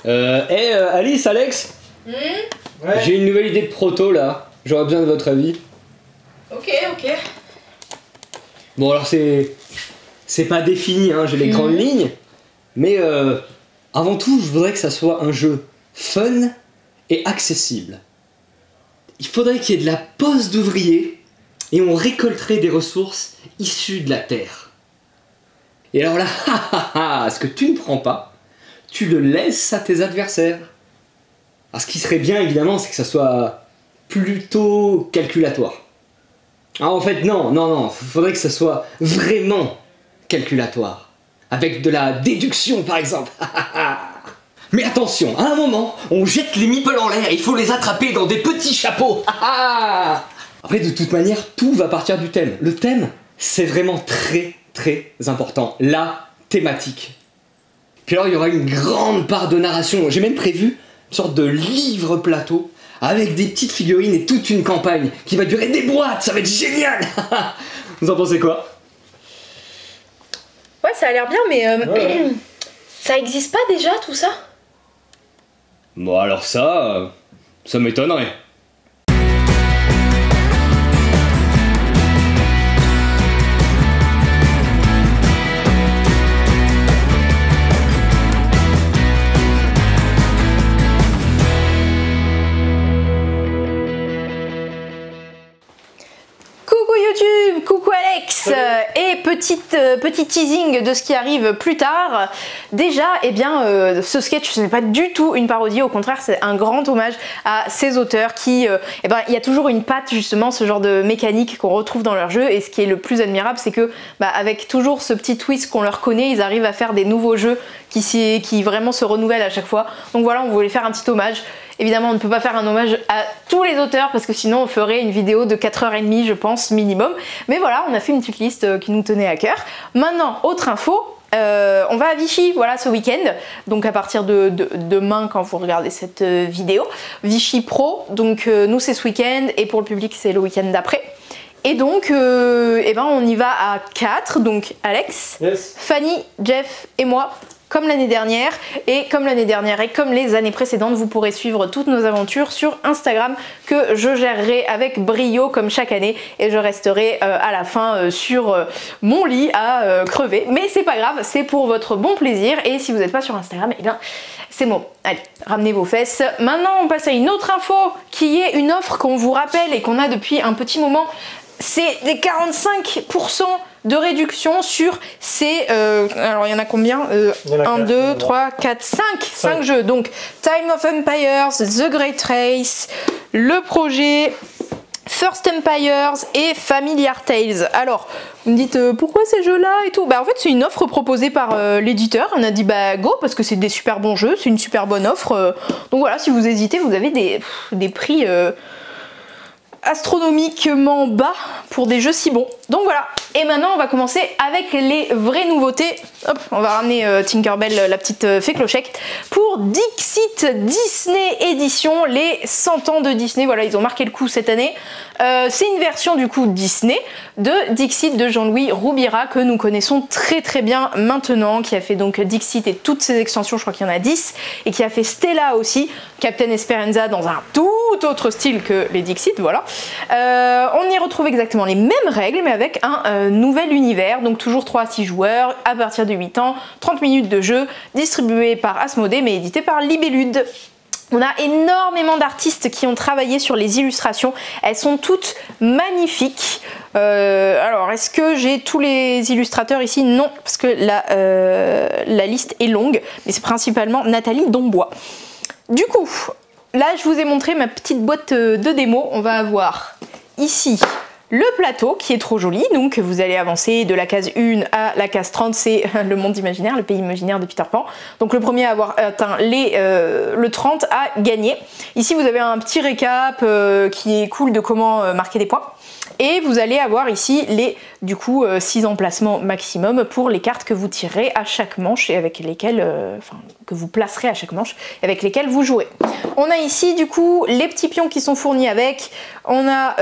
Alice, Alex, Ouais. j'ai une nouvelle idée de proto là, j'aurais besoin de votre avis. Ok. Bon alors c'est pas défini, hein, j'ai les grandes lignes, mais avant tout je voudrais que ça soit un jeu fun et accessible. Il faudrait qu'il y ait de la pose d'ouvrier et on récolterait des ressources issues de la terre. Et alors là, ce que tu ne prends pas, tu le laisses à tes adversaires. Alors ce qui serait bien évidemment, c'est que ça soit plutôt calculatoire. Ah en fait non, faudrait que ça soit vraiment calculatoire. Avec de la déduction par exemple. Mais attention, à un moment, on jette les meeples en l'air, il faut les attraper dans des petits chapeaux. Après de toute manière, tout va partir du thème. Le thème, c'est vraiment très important. La thématique. Puis alors il y aura une grande part de narration. J'ai même prévu une sorte de livre plateau avec des petites figurines et toute une campagne qui va durer des boîtes, ça va être génial. Vous en pensez quoi? Ouais, ça a l'air bien, mais ça existe pas déjà tout ça? Bon alors ça m'étonnerait. Coucou YouTube, coucou Alex, et petit teasing de ce qui arrive plus tard. Déjà, eh bien, ce sketch ce n'est pas du tout une parodie, au contraire c'est un grand hommage à ces auteurs qui, eh ben, il y a toujours une patte justement, ce genre de mécanique qu'on retrouve dans leur jeu, et ce qui est le plus admirable c'est que, avec toujours ce petit twist qu'on leur connaît, ils arrivent à faire des nouveaux jeux qui vraiment se renouvellent à chaque fois. Donc voilà, on voulait faire un petit hommage. Évidemment, on ne peut pas faire un hommage à tous les auteurs parce que sinon on ferait une vidéo de 4h30 je pense minimum. Mais voilà, on a fait une petite liste qui nous tenait à cœur. Maintenant, autre info, on va à Vichy, voilà, ce week-end. Donc à partir de demain quand vous regardez cette vidéo. Vichy Pro, donc nous c'est ce week-end et pour le public c'est le week-end d'après. Et donc, eh ben, on y va à 4, donc Alex, Yes. Fanny, Jeff et moi. Comme l'année dernière, et comme les années précédentes, vous pourrez suivre toutes nos aventures sur Instagram que je gérerai avec brio comme chaque année, et je resterai à la fin sur mon lit à crever. Mais c'est pas grave, c'est pour votre bon plaisir, et si vous n'êtes pas sur Instagram, eh bien c'est bon. Allez, ramenez vos fesses. Maintenant, on passe à une autre info qui est une offre qu'on vous rappelle et qu'on a depuis un petit moment. C'est des 45% de réduction sur ces... alors il y en a combien? 1, 2, 3, 4, 5 jeux. Donc Time of Empires, The Great Race, le projet First Empires et Familiar Tales. Alors, vous me dites pourquoi ces jeux-là et tout? En fait, c'est une offre proposée par l'éditeur. On a dit go parce que c'est des super bons jeux, c'est une super bonne offre. Donc voilà, si vous hésitez, vous avez des prix... astronomiquement bas pour des jeux si bons. Donc voilà, et maintenant on va commencer avec les vraies nouveautés. Hop, on va ramener Tinkerbell, la petite fée clochette, pour Dixit Disney Edition, les 100 ans de Disney. Voilà, ils ont marqué le coup cette année. C'est une version du coup Disney de Dixit de Jean-Louis Roubira, que nous connaissons très bien maintenant, qui a fait donc Dixit et toutes ses extensions, je crois qu'il y en a 10, et qui a fait Stella aussi, Captain Esperanza dans un tout autre style que les Dixit, voilà. On y retrouve exactement les mêmes règles, mais avec un nouvel univers, donc toujours 3 à 6 joueurs, à partir de 8 ans, 30 minutes de jeu, distribué par Asmodée, mais édité par Libellude. On a énormément d'artistes qui ont travaillé sur les illustrations, elles sont toutes magnifiques. Alors, est-ce que j'ai tous les illustrateurs ici? Non, parce que la liste est longue, mais c'est principalement Nathalie Dombois. Du coup, là je vous ai montré ma petite boîte de démo. On va avoir ici le plateau qui est trop joli, donc vous allez avancer de la case 1 à la case 30, c'est le monde imaginaire, le pays imaginaire de Peter Pan. Donc le premier à avoir atteint le 30 a gagné. Ici vous avez un petit récap qui est cool de comment marquer des points. Et vous allez avoir ici les, du coup, 6 emplacements maximum pour les cartes que vous tirerez à chaque manche et avec lesquelles, que vous placerez à chaque manche et avec lesquelles vous jouerez. On a ici du coup les petits pions qui sont fournis avec. On a,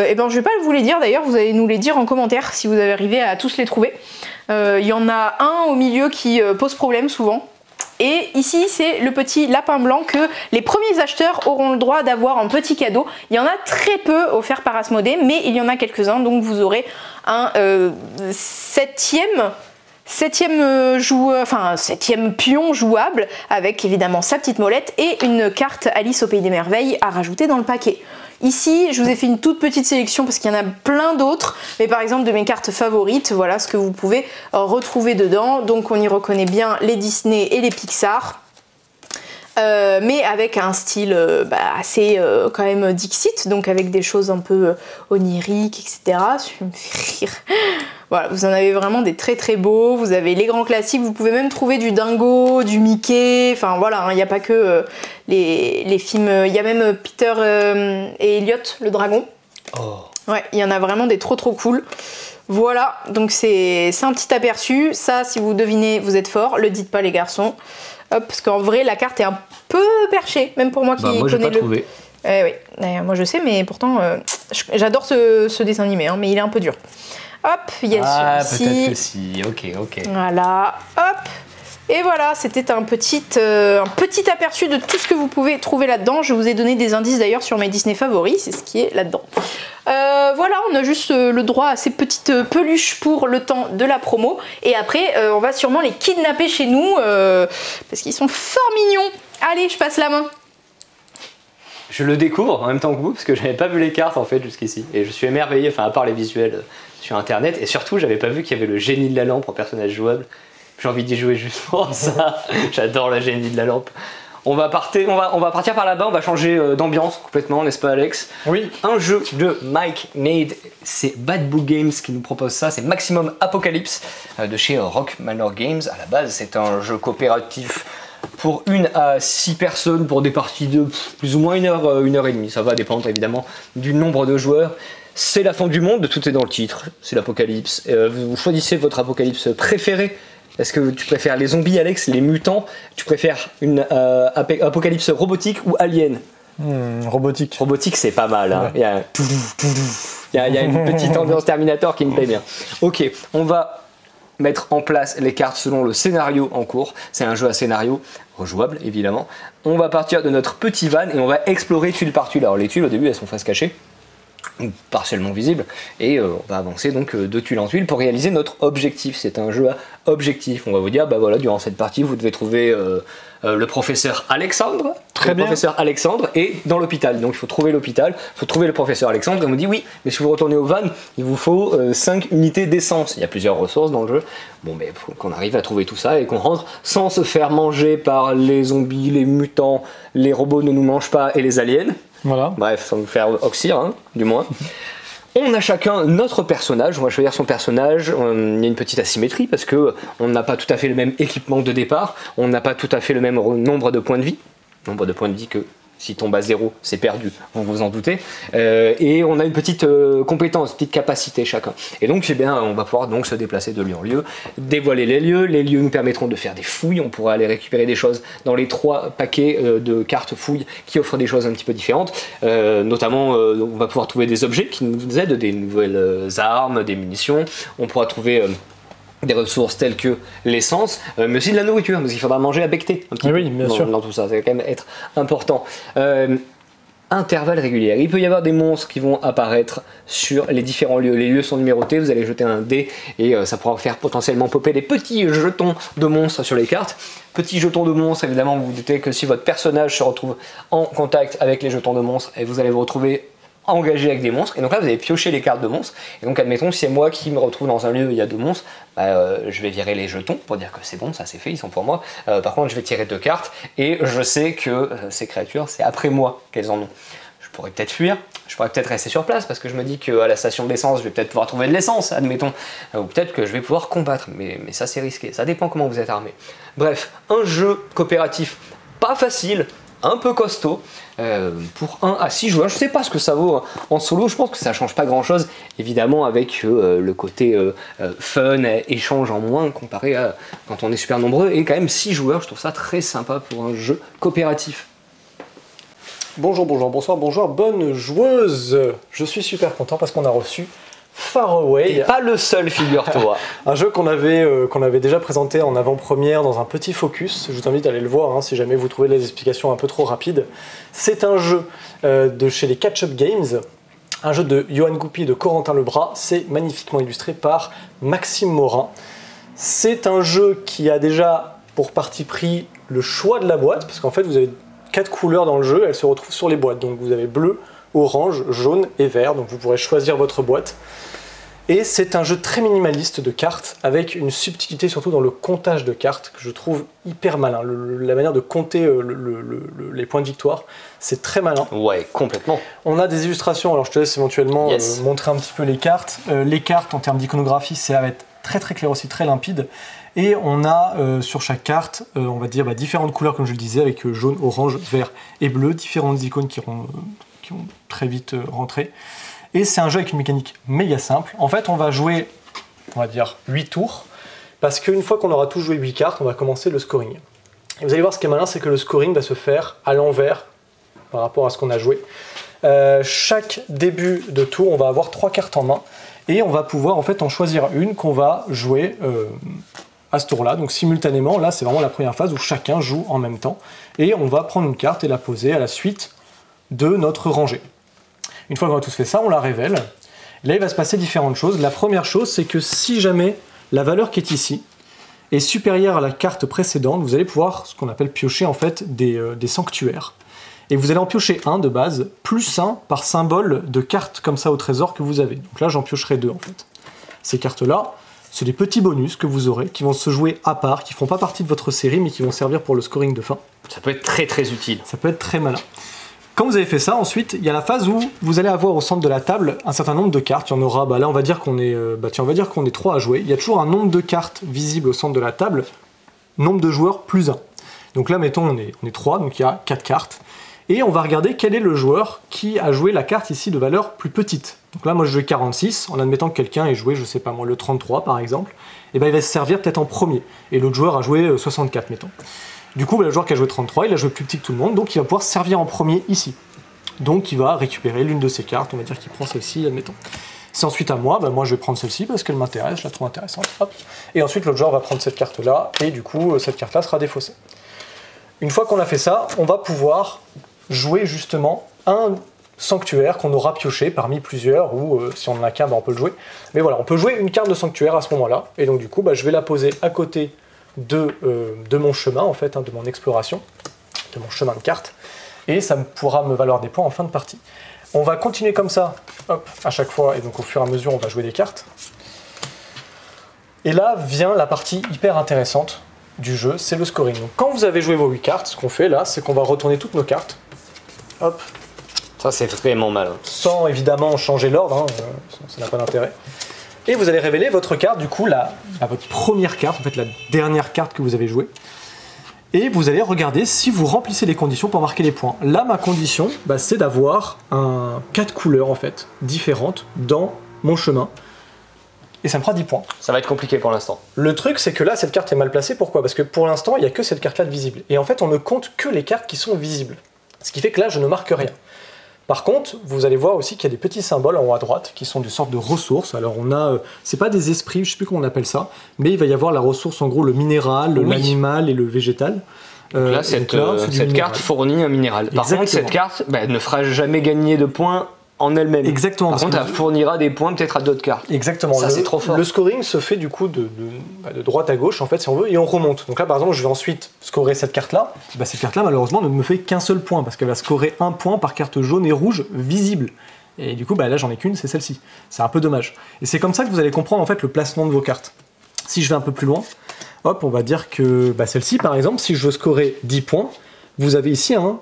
et ben je vais pas vous les dire d'ailleurs, vous allez nous les dire en commentaire si vous avez arrivé à tous les trouver. Il y en a un au milieu qui pose problème souvent. Et ici, c'est le petit lapin blanc que les premiers acheteurs auront le droit d'avoir en petit cadeau. Il y en a très peu offerts par Asmodée, mais il y en a quelques-uns, donc vous aurez un septième pion jouable avec évidemment sa petite molette et une carte Alice au Pays des Merveilles à rajouter dans le paquet. Ici, je vous ai fait une toute petite sélection parce qu'il y en a plein d'autres, mais par exemple de mes cartes favorites, voilà ce que vous pouvez retrouver dedans. Donc on y reconnaît bien les Disney et les Pixar. Mais avec un style assez quand même Dixit, donc avec des choses un peu oniriques, etc. Ça me fait rire. Voilà, vous en avez vraiment des très très beaux. Vous avez les grands classiques, vous pouvez même trouver du Dingo, du Mickey. Enfin voilà, il n'y a pas que les films. Il y a même Peter et Elliot, le dragon. Oh. Ouais, il y en a vraiment des trop trop cool. Voilà, donc c'est un petit aperçu. Ça, si vous devinez, vous êtes fort. Le dites pas les garçons. Hop, parce qu'en vrai, la carte est un peu perchée, même pour moi qui moi, connais pas trouvé. Oui, moi je sais, mais pourtant, j'adore ce dessin animé, hein, mais il est un peu dur. Hop, il y a celui-ci. Peut-être que si, ok. Voilà, hop. Et voilà, c'était un petit aperçu de tout ce que vous pouvez trouver là-dedans. Je vous ai donné des indices d'ailleurs sur mes Disney favoris, c'est ce qui est là-dedans. Voilà, on a juste le droit à ces petites peluches pour le temps de la promo. Et après, on va sûrement les kidnapper chez nous, parce qu'ils sont fort mignons. Allez, je passe la main. Je le découvre en même temps que vous, parce que j'avais pas vu les cartes en fait jusqu'ici. Et je suis émerveillé, enfin à part les visuels sur internet. Et surtout, j'avais pas vu qu'il y avait le génie de la lampe en personnage jouable. J'ai envie d'y jouer juste pour ça. J'adore le génie de la lampe. On va partir par là-bas, on va changer d'ambiance complètement, n'est-ce pas Alex? Oui. Un jeu de Mike Nade, c'est Bad Book Games qui nous propose ça, c'est Maximum Apocalypse de chez Rock Manor Games. À la base, c'est un jeu coopératif pour 1 à 6 personnes pour des parties de plus ou moins 1 heure et demie. Ça va dépendre évidemment du nombre de joueurs. C'est la fin du monde, tout est dans le titre, c'est l'apocalypse. Vous choisissez votre apocalypse préféré. Est-ce que tu préfères les zombies, Alex, les mutants? Tu préfères une apocalypse robotique ou alien? Robotique. Robotique, c'est pas mal. Hein. Ouais. Il y a une petite ambiance Terminator qui me plaît bien. Ok, on va mettre en place les cartes selon le scénario en cours. C'est un jeu à scénario rejouable, évidemment. On va partir de notre petit van et on va explorer tuile par tuile. Alors les tuiles, au début, elles sont face cachée, partiellement visible, et on va avancer donc de tuile en tuile pour réaliser notre objectif. C'est un jeu à objectif. On va vous dire, bah voilà, durant cette partie, vous devez trouver le professeur Alexandre. Très bien. Professeur Alexandre est dans l'hôpital, donc il faut trouver l'hôpital, il faut trouver le professeur Alexandre. Et on me dit oui, mais si vous retournez au van, il vous faut 5 unités d'essence. Il y a plusieurs ressources dans le jeu. Bon, mais il faut qu'on arrive à trouver tout ça et qu'on rentre sans se faire manger par les zombies, les mutants, les robots ne nous mangent pas et les aliens. Voilà. Bref, sans nous faire oxyre, hein, du moins. On a chacun notre personnage, on va choisir son personnage. Il y a une petite asymétrie parce que on n'a pas tout à fait le même équipement de départ, on n'a pas tout à fait le même nombre de points de vie. Nombre de points de vie que s'il tombe à 0, c'est perdu, vous vous en doutez. Et on a une petite compétence, une petite capacité chacun. Et donc, eh bien, on va pouvoir donc se déplacer de lieu en lieu, dévoiler les lieux. Les lieux nous permettront de faire des fouilles. On pourra aller récupérer des choses dans les 3 paquets de cartes fouilles qui offrent des choses un petit peu différentes. Notamment, on va pouvoir trouver des objets qui nous aident, des nouvelles armes, des munitions. On pourra trouver des ressources telles que l'essence, mais aussi de la nourriture, parce qu'il faudra manger à becter un petit peu bien sûr. dans tout ça, ça va quand même être important. Intervalle régulier. Il peut y avoir des monstres qui vont apparaître sur les différents lieux. Les lieux sont numérotés, vous allez jeter un dé et ça pourra faire potentiellement popper des petits jetons de monstres sur les cartes. Petits jetons de monstres, évidemment, vous vous doutez que si votre personnage se retrouve en contact avec les jetons de monstres, et vous allez vous retrouver engagé avec des monstres, et donc là vous allez piocher les cartes de monstres, et donc admettons si c'est moi qui me retrouve dans un lieu où il y a 2 monstres, je vais virer les jetons pour dire que c'est bon, ça c'est fait, ils sont pour moi. Par contre je vais tirer 2 cartes, et je sais que ces créatures c'est après moi qu'elles en ont. Je pourrais peut-être fuir, je pourrais peut-être rester sur place parce que je me dis qu'à la station d'essence je vais peut-être pouvoir trouver de l'essence, admettons, ou peut-être que je vais pouvoir combattre, mais ça c'est risqué, ça dépend comment vous êtes armé. Bref, un jeu coopératif pas facile, un peu costaud, pour 1 à 6 joueurs. Je sais pas ce que ça vaut en solo, je pense que ça change pas grand chose, évidemment avec le côté fun, échange en moins comparé à quand on est super nombreux, et quand même 6 joueurs, je trouve ça très sympa pour un jeu coopératif. Bonjour, bonjour, bonsoir, bonjour, bonne joueuse. Je suis super content parce qu'on a reçu Far Away. T'es pas le seul, figure-toi. Un jeu qu'on avait déjà présenté en avant-première dans un petit focus. Je vous invite à aller le voir si jamais vous trouvez les explications un peu trop rapides. C'est un jeu de chez les Catch Up Games, un jeu de Johan Goupy et de Corentin Lebras. C'est magnifiquement illustré par Maxime Morin. C'est un jeu qui a déjà pour parti pris le choix de la boîte, parce qu'en fait vous avez 4 couleurs dans le jeu, elles se retrouvent sur les boîtes. Donc vous avez bleu, orange, jaune et vert, donc vous pourrez choisir votre boîte. Et c'est un jeu très minimaliste de cartes, avec une subtilité surtout dans le comptage de cartes, que je trouve hyper malin. La manière de compter les points de victoire, c'est très malin. Ouais, complètement. On a des illustrations, alors je te laisse éventuellement montrer un petit peu les cartes. Les cartes, en termes d'iconographie, ça va être très très clair aussi, très limpide. Et on a sur chaque carte, on va dire différentes couleurs, comme je le disais, avec jaune, orange, vert et bleu, différentes icônes qui ont très vite rentré. Et c'est un jeu avec une mécanique méga simple. En fait, on va jouer, on va dire, 8 tours, parce qu'une fois qu'on aura tous joué 8 cartes, on va commencer le scoring. Et vous allez voir, ce qui est malin, c'est que le scoring va se faire à l'envers par rapport à ce qu'on a joué. Chaque début de tour, on va avoir 3 cartes en main, et on va pouvoir en fait en choisir une qu'on va jouer à ce tour-là. Donc simultanément, là, c'est vraiment la première phase où chacun joue en même temps. Et on va prendre une carte et la poser à la suite de notre rangée. Une fois qu'on a tous fait ça, on la révèle. Là, il va se passer différentes choses. La première chose, c'est que si jamais la valeur qui est ici est supérieure à la carte précédente, vous allez pouvoir, ce qu'on appelle piocher en fait, des sanctuaires. Et vous allez en piocher un de base, plus 1 par symbole de carte comme ça au trésor que vous avez. Donc là, j'en piocherai 2 en fait. Ces cartes-là, c'est des petits bonus que vous aurez, qui vont se jouer à part, qui ne font pas partie de votre série, mais qui vont servir pour le scoring de fin. Ça peut être très très utile. Ça peut être très malin. Quand vous avez fait ça, ensuite, il y a la phase où vous allez avoir au centre de la table un certain nombre de cartes. Il y en aura, là on va dire qu'on est, on va dire qu'on est 3 à jouer. Il y a toujours un nombre de cartes visibles au centre de la table, nombre de joueurs plus 1. Donc là, mettons, on est 3, donc il y a 4 cartes. Et on va regarder quel est le joueur qui a joué la carte ici de valeur plus petite. Donc là, moi je jouais 46, en admettant que quelqu'un ait joué, je sais pas moi, le 33 par exemple. Et ben il va se servir peut-être en premier. Et l'autre joueur a joué 64, mettons. Du coup, le joueur qui a joué 33, il a joué plus petit que tout le monde, donc il va pouvoir servir en premier ici. Donc il va récupérer l'une de ses cartes, on va dire qu'il prend celle-ci, admettons. C'est ensuite à moi, moi je vais prendre celle-ci parce qu'elle m'intéresse, je la trouve intéressante. Hop. Et ensuite l'autre joueur va prendre cette carte-là, et du coup cette carte-là sera défaussée. Une fois qu'on a fait ça, on va pouvoir jouer justement un sanctuaire qu'on aura pioché parmi plusieurs, ou si on en a qu'un, on peut le jouer. Mais voilà, on peut jouer une carte de sanctuaire à ce moment-là, et donc du coup je vais la poser à côté de mon chemin, en fait, de mon exploration, de mon chemin de carte, et ça pourra me valoir des points en fin de partie. On va continuer comme ça, hop, à chaque fois, et donc au fur et à mesure, on va jouer des cartes. Et là vient la partie hyper intéressante du jeu, c'est le scoring. Donc quand vous avez joué vos 8 cartes, ce qu'on fait là, c'est qu'on va retourner toutes nos cartes, hop. Ça c'est vraiment malin. Sans évidemment changer l'ordre, ça n'a pas d'intérêt. Et vous allez révéler votre carte, du coup, votre première carte, en fait la dernière carte que vous avez jouée. Et vous allez regarder si vous remplissez les conditions pour marquer les points. Là, ma condition, c'est d'avoir 4 couleurs en fait, différentes dans mon chemin. Et ça me fera 10 points. Ça va être compliqué pour l'instant. Le truc, c'est que là, cette carte est mal placée. Pourquoi? Parce que pour l'instant, il n'y a que cette carte-là de visible. Et en fait, on ne compte que les cartes qui sont visibles. Ce qui fait que là, je ne marque rien. Par contre, vous allez voir aussi qu'il y a des petits symboles en haut à droite qui sont des sortes de ressources. Alors on a, c'est pas des esprits, je sais plus comment on appelle ça, mais il va y avoir la ressource en gros le minéral, l'animal et le végétal. Donc là, cette carte fournit un minéral. Par contre, cette carte ne fera jamais gagner de points en elle-même. Exactement. Par contre, elle fournira des points peut-être à d'autres cartes. Exactement. Ça, c'est trop fort. Le scoring se fait du coup de droite à gauche, en fait, si on veut, et on remonte. Donc là, par exemple, je vais ensuite scorer cette carte-là. Cette carte-là, malheureusement, ne me fait qu'un seul point, parce qu'elle va scorer 1 point par carte jaune et rouge visible. Et du coup, là, j'en ai qu'une, c'est celle-ci. C'est un peu dommage. Et c'est comme ça que vous allez comprendre, en fait, le placement de vos cartes. Si je vais un peu plus loin, hop, on va dire que celle-ci, par exemple, si je veux scorer 10 points, vous avez ici un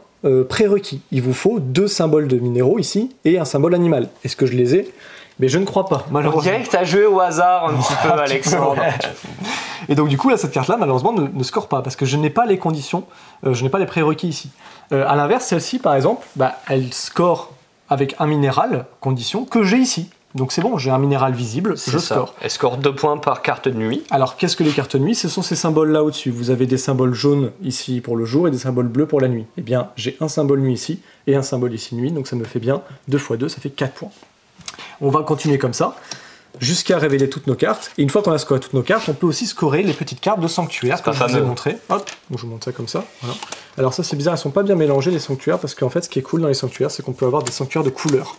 prérequis. Il vous faut 2 symboles de minéraux ici et un symbole animal. Est-ce que je les ai? Mais je ne crois pas, malheureusement. On dirait que tu as joué au hasard un petit peu, Alexandre. Et donc du coup, là, cette carte-là, malheureusement, ne score pas, parce que je n'ai pas les conditions, je n'ai pas les prérequis ici. À l'inverse, celle-ci, par exemple, elle score avec un minéral, condition, que j'ai ici. Donc c'est bon, j'ai un minéral visible, je score. Elle score 2 points par carte de nuit. Alors qu'est-ce que les cartes de nuit? Ce sont ces symboles-là au-dessus. Vous avez des symboles jaunes ici pour le jour et des symboles bleus pour la nuit. Eh bien, j'ai un symbole nuit ici et un symbole ici nuit, donc ça me fait bien 2 x 2, ça fait 4 points. On va continuer comme ça, jusqu'à révéler toutes nos cartes. Et une fois qu'on a scoré toutes nos cartes, on peut aussi scorer les petites cartes de sanctuaire, comme je vous ai montré. Hop, je vous montre ça comme ça. Voilà. Alors ça c'est bizarre, elles sont pas bien mélangées les sanctuaires, parce qu'en fait ce qui est cool dans les sanctuaires, c'est qu'on peut avoir des sanctuaires de couleurs.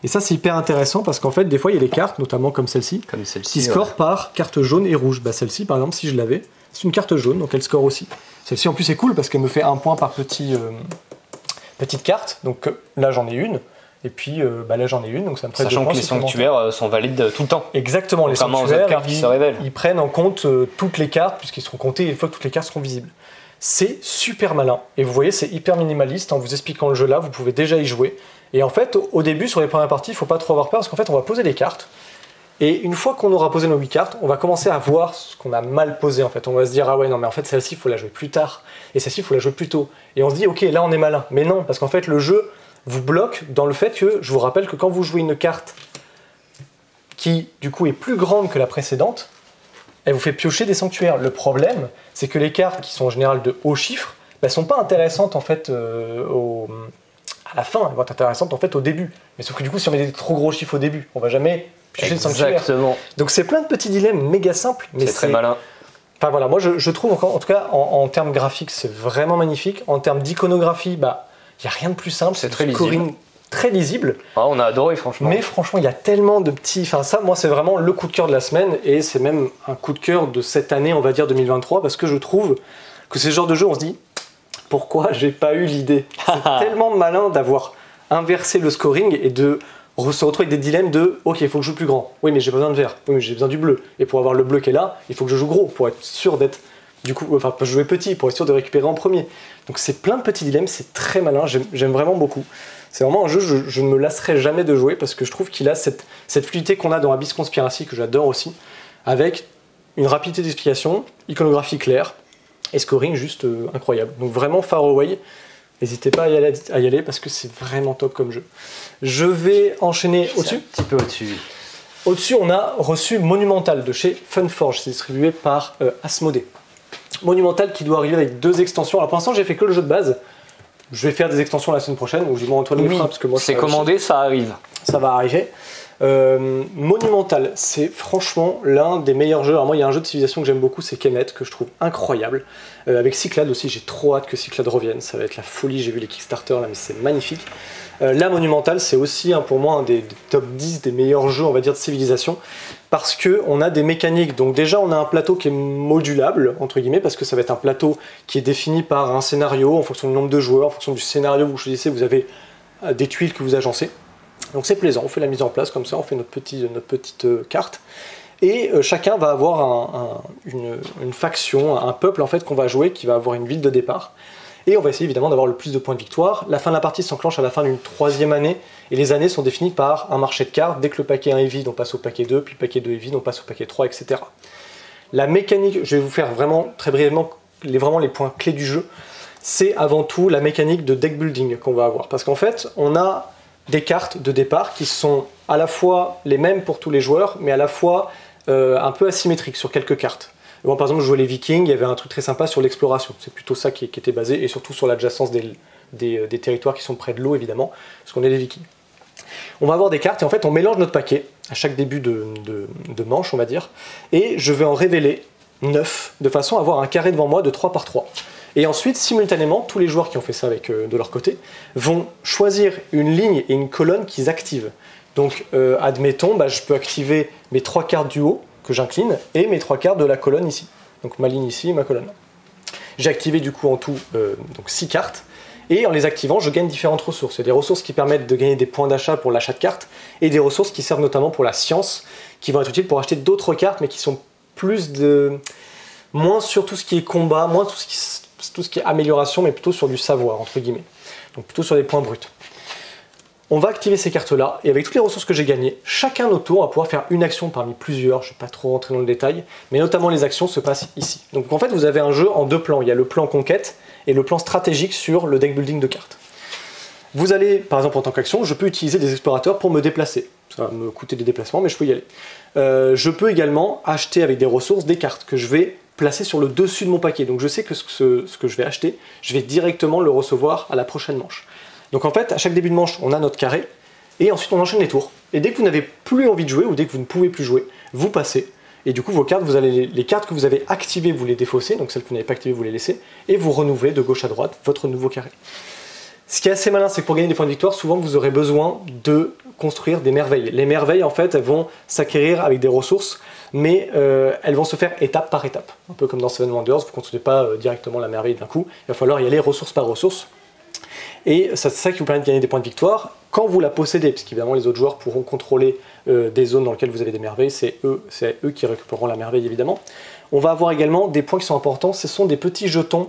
Et ça c'est hyper intéressant, parce qu'en fait des fois il y a des cartes, notamment comme celle-ci, qui scorent par carte jaune et rouge. Bah, celle-ci par exemple, si je l'avais, c'est une carte jaune, donc elle score aussi. Celle-ci en plus est cool, parce qu'elle me fait 1 point par petite carte, donc là j'en ai une. Et puis là j'en ai une, donc ça me prête 2 points. Sachant que les sanctuaires sont valides tout le temps. Exactement, les sanctuaires, cartes qui se révèlent. Ils prennent en compte toutes les cartes, puisqu'ils seront comptés une fois que toutes les cartes seront visibles. C'est super malin, et vous voyez c'est hyper minimaliste, en vous expliquant le jeu là, vous pouvez déjà y jouer. Et en fait, au début, sur les premières parties, il ne faut pas trop avoir peur, parce qu'en fait on va poser les cartes, et une fois qu'on aura posé nos 8 cartes, on va commencer à voir ce qu'on a mal posé en fait. On va se dire, ah ouais non mais en fait celle-ci il faut la jouer plus tard, et celle-ci il faut la jouer plus tôt. Et on se dit, ok là on est malin, mais non, parce qu'en fait le jeu vous bloque dans le fait que, je vous rappelle que quand vous jouez une carte qui, du coup, est plus grande que la précédente, elle vous fait piocher des sanctuaires. Le problème, c'est que les cartes qui sont en général de haut chiffre, elles sont pas intéressantes en fait à la fin, elles vont être intéressantes en fait au début. Mais sauf que du coup, si on met des trop gros chiffres au début, on va jamais piocher de sanctuaires. Exactement. Donc c'est plein de petits dilemmes méga simples, mais c'est très malin. Enfin voilà, moi je trouve encore, en tout cas en termes graphiques, c'est vraiment magnifique. En termes d'iconographie, il n'y a rien de plus simple, c'est très lisible. Très lisible. Ah, on a adoré franchement. Mais franchement, il y a tellement de petits... Enfin ça, moi, c'est vraiment le coup de cœur de la semaine, et c'est même un coup de cœur de cette année, on va dire 2023, parce que je trouve que c'est ce genre de jeu, on se dit, pourquoi j'ai pas eu l'idée? C'est tellement malin d'avoir inversé le scoring et de se retrouver avec des dilemmes de, ok, il faut que je joue plus grand. Oui, mais j'ai pas besoin de vert. Oui, mais j'ai besoin du bleu. Et pour avoir le bleu qui est là, il faut que je joue gros, pour être sûr d'être... Du coup, enfin, pas jouer petit, pour être sûr de récupérer en premier. Donc c'est plein de petits dilemmes, c'est très malin, j'aime vraiment beaucoup. C'est vraiment un jeu, je ne me lasserai jamais de jouer, parce que je trouve qu'il a cette fluidité qu'on a dans Abyss Conspiracy, que j'adore aussi, avec une rapidité d'explication, iconographie claire, et scoring juste incroyable. Donc vraiment Far Away, n'hésitez pas à y aller, parce que c'est vraiment top comme jeu. Je vais enchaîner au-dessus. Un petit peu au-dessus. Au-dessus, on a reçu Monumental de chez Funforge, c'est distribué par Asmodée. Monumental qui doit arriver avec 2 extensions. Alors pour l'instant j'ai fait que le jeu de base. Je vais faire des extensions la semaine prochaine, ou du moins Antoine les fera, parce que moi c'est commandé, ça arrive. Ça va arriver. Monumental, c'est franchement l'un des meilleurs jeux. Alors moi il y a un jeu de civilisation que j'aime beaucoup, c'est Kemet, que je trouve incroyable. Avec Cyclades aussi, j'ai trop hâte que Cyclades revienne, ça va être la folie, j'ai vu les Kickstarter là, mais c'est magnifique. Là Monumental, c'est aussi pour moi un des top 10 des meilleurs jeux, on va dire, de civilisation, parce qu'on a des mécaniques. Donc déjà on a un plateau qui est modulable, entre guillemets, parce que ça va être un plateau qui est défini par un scénario, en fonction du nombre de joueurs, en fonction du scénario que vous choisissez, vous avez des tuiles que vous agencez. Donc c'est plaisant, on fait la mise en place comme ça, on fait notre petite carte. Et chacun va avoir une faction, un peuple en fait qu'on va jouer, qui va avoir une ville de départ. Et on va essayer évidemment d'avoir le plus de points de victoire. La fin de la partie s'enclenche à la fin d'une 3e année, et les années sont définies par un marché de cartes. Dès que le paquet 1 est vide, on passe au paquet 2, puis le paquet 2 est vide, on passe au paquet 3, etc. La mécanique, je vais vous faire vraiment très brièvement les points clés du jeu, c'est avant tout la mécanique de deck building qu'on va avoir. Parce qu'en fait, on a des cartes de départ qui sont à la fois les mêmes pour tous les joueurs, mais à la fois un peu asymétriques sur quelques cartes. Bon, par exemple, je jouais les Vikings, il y avait un truc très sympa sur l'exploration. C'est plutôt ça qui était basé, et surtout sur l'adjacence des territoires qui sont près de l'eau, évidemment, parce qu'on est des Vikings. On va avoir des cartes, et en fait, on mélange notre paquet à chaque début de manche, on va dire, et je vais en révéler 9, de façon à avoir un carré devant moi de 3 par 3. Et ensuite, simultanément, tous les joueurs qui ont fait ça de leur côté vont choisir une ligne et une colonne qu'ils activent. Donc, admettons, je peux activer mes 3 cartes du haut, que j'incline, et mes 3 cartes de la colonne ici. Donc ma ligne ici et ma colonne. J'ai activé du coup en tout donc 6 cartes, et en les activant, je gagne différentes ressources. Il y a des ressources qui permettent de gagner des points d'achat pour l'achat de cartes, et des ressources qui servent notamment pour la science, qui vont être utiles pour acheter d'autres cartes, mais qui sont moins sur tout ce qui est combat, moins tout ce qui est amélioration, mais plutôt sur du savoir, entre guillemets. Donc plutôt sur des points bruts. On va activer ces cartes-là, et avec toutes les ressources que j'ai gagnées, chacun notre tour va pouvoir faire une action parmi plusieurs, je ne vais pas trop rentrer dans le détail, mais notamment les actions se passent ici. Donc en fait, vous avez un jeu en 2 plans. Il y a le plan conquête et le plan stratégique sur le deck building de cartes. Vous allez, par exemple en tant qu'action, je peux utiliser des explorateurs pour me déplacer. Ça va me coûter des déplacements, mais je peux y aller. Je peux également acheter avec des ressources des cartes que je vais placer sur le dessus de mon paquet. Donc je sais que ce que je vais acheter, je vais directement le recevoir à la prochaine manche. Donc en fait, à chaque début de manche, on a notre carré, Et ensuite on enchaîne les tours. Et dès que vous n'avez plus envie de jouer, ou dès que vous ne pouvez plus jouer, vous passez. Et du coup vos cartes, vous allez les cartes que vous avez activées, vous les défaussez, donc celles que vous n'avez pas activées, vous les laissez, et vous renouvelez de gauche à droite votre nouveau carré. Ce qui est assez malin, c'est que pour gagner des points de victoire, souvent vous aurez besoin de construire des merveilles. Les merveilles, en fait, elles vont s'acquérir avec des ressources, mais elles vont se faire étape par étape. Un peu comme dans Seven Wonders, vous ne construisez pas directement la merveille d'un coup, il va falloir y aller ressource par ressource. Et c'est ça qui vous permet de gagner des points de victoire quand vous la possédez, parce qu'évidemment les autres joueurs pourront contrôler des zones dans lesquelles vous avez des merveilles, c'est eux qui récupéreront la merveille évidemment. On va avoir également des points qui sont importants, ce sont des petits jetons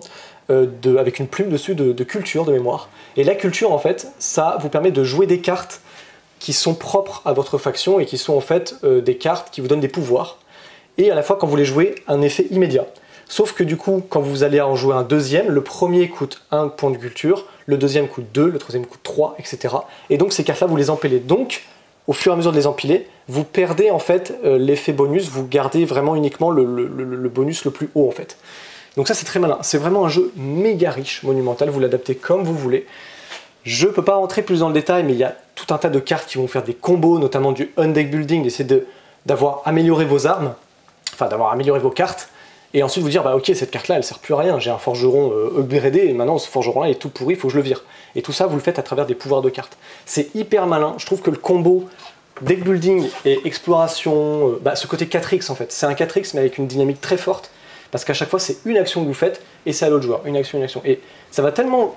avec une plume dessus de culture, de mémoire. Et la culture, en fait, ça vous permet de jouer des cartes qui sont propres à votre faction et qui sont en fait des cartes qui vous donnent des pouvoirs. Et à la fois, quand vous les jouez, un effet immédiat. Sauf que du coup, quand vous allez en jouer un deuxième, le premier coûte 1 point de culture, le deuxième coûte 2, le troisième coûte 3, etc. Et donc ces cartes-là, vous les empilez. Donc, au fur et à mesure de les empiler, vous perdez en fait l'effet bonus, vous gardez vraiment uniquement le bonus le plus haut en fait. Donc ça c'est très malin, c'est vraiment un jeu méga riche, monumental, vous l'adaptez comme vous voulez. Je ne peux pas rentrer plus dans le détail, mais il y a tout un tas de cartes qui vont faire des combos, notamment du undeck building, d'essayer d'avoir amélioré vos armes, enfin d'avoir amélioré vos cartes, et ensuite vous dire, bah ok, cette carte-là, elle sert plus à rien, j'ai un forgeron upgradé, et maintenant ce forgeron-là est tout pourri, il faut que je le vire. Et tout ça, vous le faites à travers des pouvoirs de cartes. C'est hyper malin, je trouve que le combo deck building et exploration, ce côté 4X en fait, c'est un 4X mais avec une dynamique très forte, parce qu'à chaque fois c'est une action que vous faites, et c'est à l'autre joueur, une action, et ça va tellement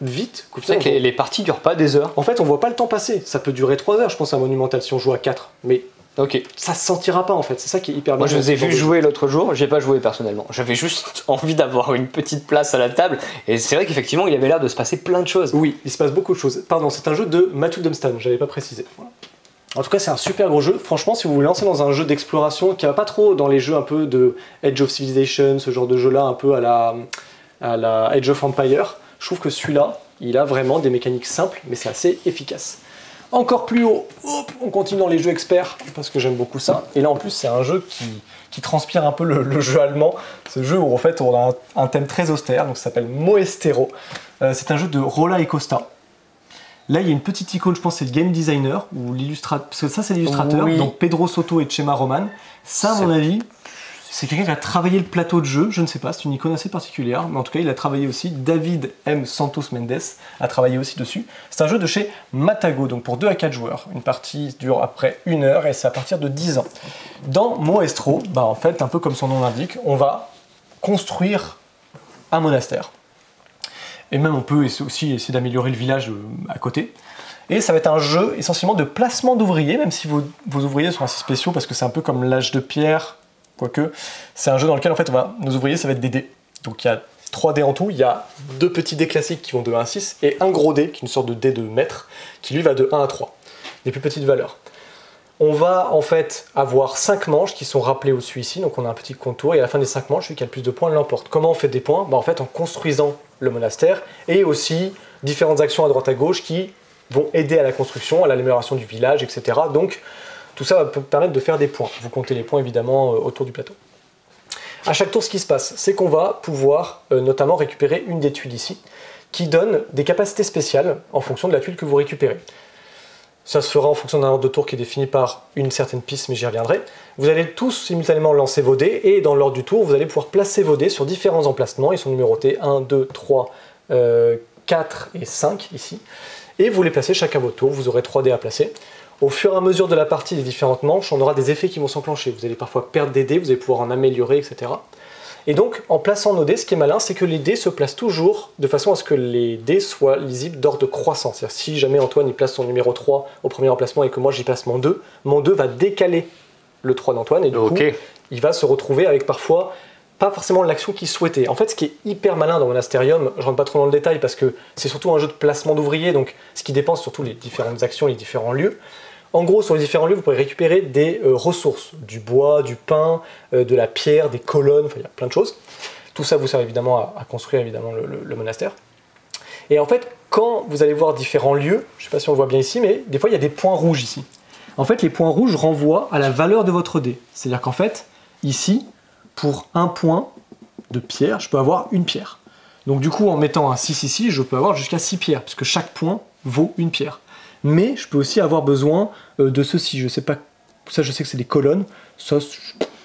vite qu'au final... C'est vrai que les parties durent pas des heures. En fait, on voit pas le temps passer, ça peut durer 3 heures, je pense, à Monumental, si on joue à 4, mais... Ok. Ça se sentira pas en fait, c'est ça qui est hyper bien. Moi je vous ai vu jouer l'autre jour, j'ai pas joué personnellement. J'avais juste envie d'avoir une petite place à la table et c'est vrai qu'effectivement il y avait l'air de se passer plein de choses. Oui, il se passe beaucoup de choses. Pardon, c'est un jeu de Matthew Dunstan, j'avais pas précisé. Voilà. En tout cas, c'est un super gros jeu. Franchement, si vous voulez lancer dans un jeu d'exploration qui va pas trop dans les jeux un peu de Age of Civilization, ce genre de jeu-là un peu à la Age of Empire, je trouve que celui-là, il a vraiment des mécaniques simples, mais c'est assez efficace. Encore plus haut, hop, on continue dans les jeux experts, parce que j'aime beaucoup ça. Et là, en plus, c'est un jeu qui transpire un peu le jeu allemand. Ce jeu où, en fait, on a un thème très austère, donc ça s'appelle Moestero. C'est un jeu de Rolla et Costa. Là, il y a une petite icône, je pense, c'est le game designer, ou l'illustrateur, parce que ça, c'est l'illustrateur, oui. Donc Pedro Soto et Chema Roman. Ça, à mon avis, c'est quelqu'un qui a travaillé le plateau de jeu, je ne sais pas, c'est une icône assez particulière, mais en tout cas, il a travaillé aussi. David M. Santos Mendes a travaillé aussi dessus. C'est un jeu de chez Matago, donc pour 2 à 4 joueurs. Une partie dure après 1 heure, et c'est à partir de 10 ans. Dans Moestro, en fait, un peu comme son nom l'indique, on va construire un monastère. Et même on peut aussi essayer d'améliorer le village à côté. Et ça va être un jeu essentiellement de placement d'ouvriers, même si vos ouvriers sont assez spéciaux, parce que c'est un peu comme l'âge de pierre, quoique c'est un jeu dans lequel en fait nos ouvriers ça va être des dés. Donc il y a 3 dés en tout, il y a 2 petits dés classiques qui vont de 1 à 6, et un gros dé, qui est une sorte de dé de maître, qui lui va de 1 à 3, des plus petites valeurs. On va en fait avoir 5 manches qui sont rappelées au-dessus ici, donc on a un petit contour, et à la fin des 5 manches, celui qui a le plus de points l'emporte. Comment on fait des points? En fait en construisant le monastère, et aussi différentes actions à droite à gauche qui vont aider à la construction, à l'amélioration du village, etc. Donc tout ça va permettre de faire des points. Vous comptez les points évidemment autour du plateau. À chaque tour, ce qui se passe, c'est qu'on va pouvoir notamment récupérer une des tuiles ici, qui donne des capacités spéciales en fonction de la tuile que vous récupérez. Ça se fera en fonction d'un ordre de tour qui est défini par une certaine piste, mais j'y reviendrai. Vous allez tous simultanément lancer vos dés, et dans l'ordre du tour, vous allez pouvoir placer vos dés sur différents emplacements. Ils sont numérotés 1, 2, 3, 4 et 5 ici. Et vous les placez chacun à votre tour, vous aurez 3 dés à placer. Au fur et à mesure de la partie des différentes manches, on aura des effets qui vont s'enclencher. Vous allez parfois perdre des dés, vous allez pouvoir en améliorer, etc. Et donc, en plaçant nos dés, ce qui est malin, c'est que les dés se placent toujours de façon à ce que les dés soient lisibles d'ordre croissant. C'est-à-dire, si jamais Antoine il place son numéro 3 au premier emplacement et que moi j'y place mon 2 va décaler le 3 d'Antoine, et du coup, il va se retrouver avec parfois pas forcément l'action qu'il souhaitait. En fait, ce qui est hyper malin dans Monasterium, je rentre pas trop dans le détail parce que c'est surtout un jeu de placement d'ouvriers, donc ce qui dépend, c'est surtout les différentes actions, les différents lieux. En gros, sur les différents lieux, vous pourrez récupérer des ressources, du bois, du pain, de la pierre, des colonnes, enfin il y a plein de choses. Tout ça vous sert évidemment à construire évidemment le monastère. Et en fait, quand vous allez voir différents lieux, je ne sais pas si on le voit bien ici, mais des fois il y a des points rouges ici. En fait, les points rouges renvoient à la valeur de votre dé. C'est-à-dire qu'en fait, ici, pour un point de pierre, je peux avoir une pierre. Donc du coup, en mettant un 6 ici, je peux avoir jusqu'à 6 pierres, puisque chaque point vaut une pierre. mais je peux aussi avoir besoin de ceci. Je sais pas, ça je sais que c'est des colonnes, ça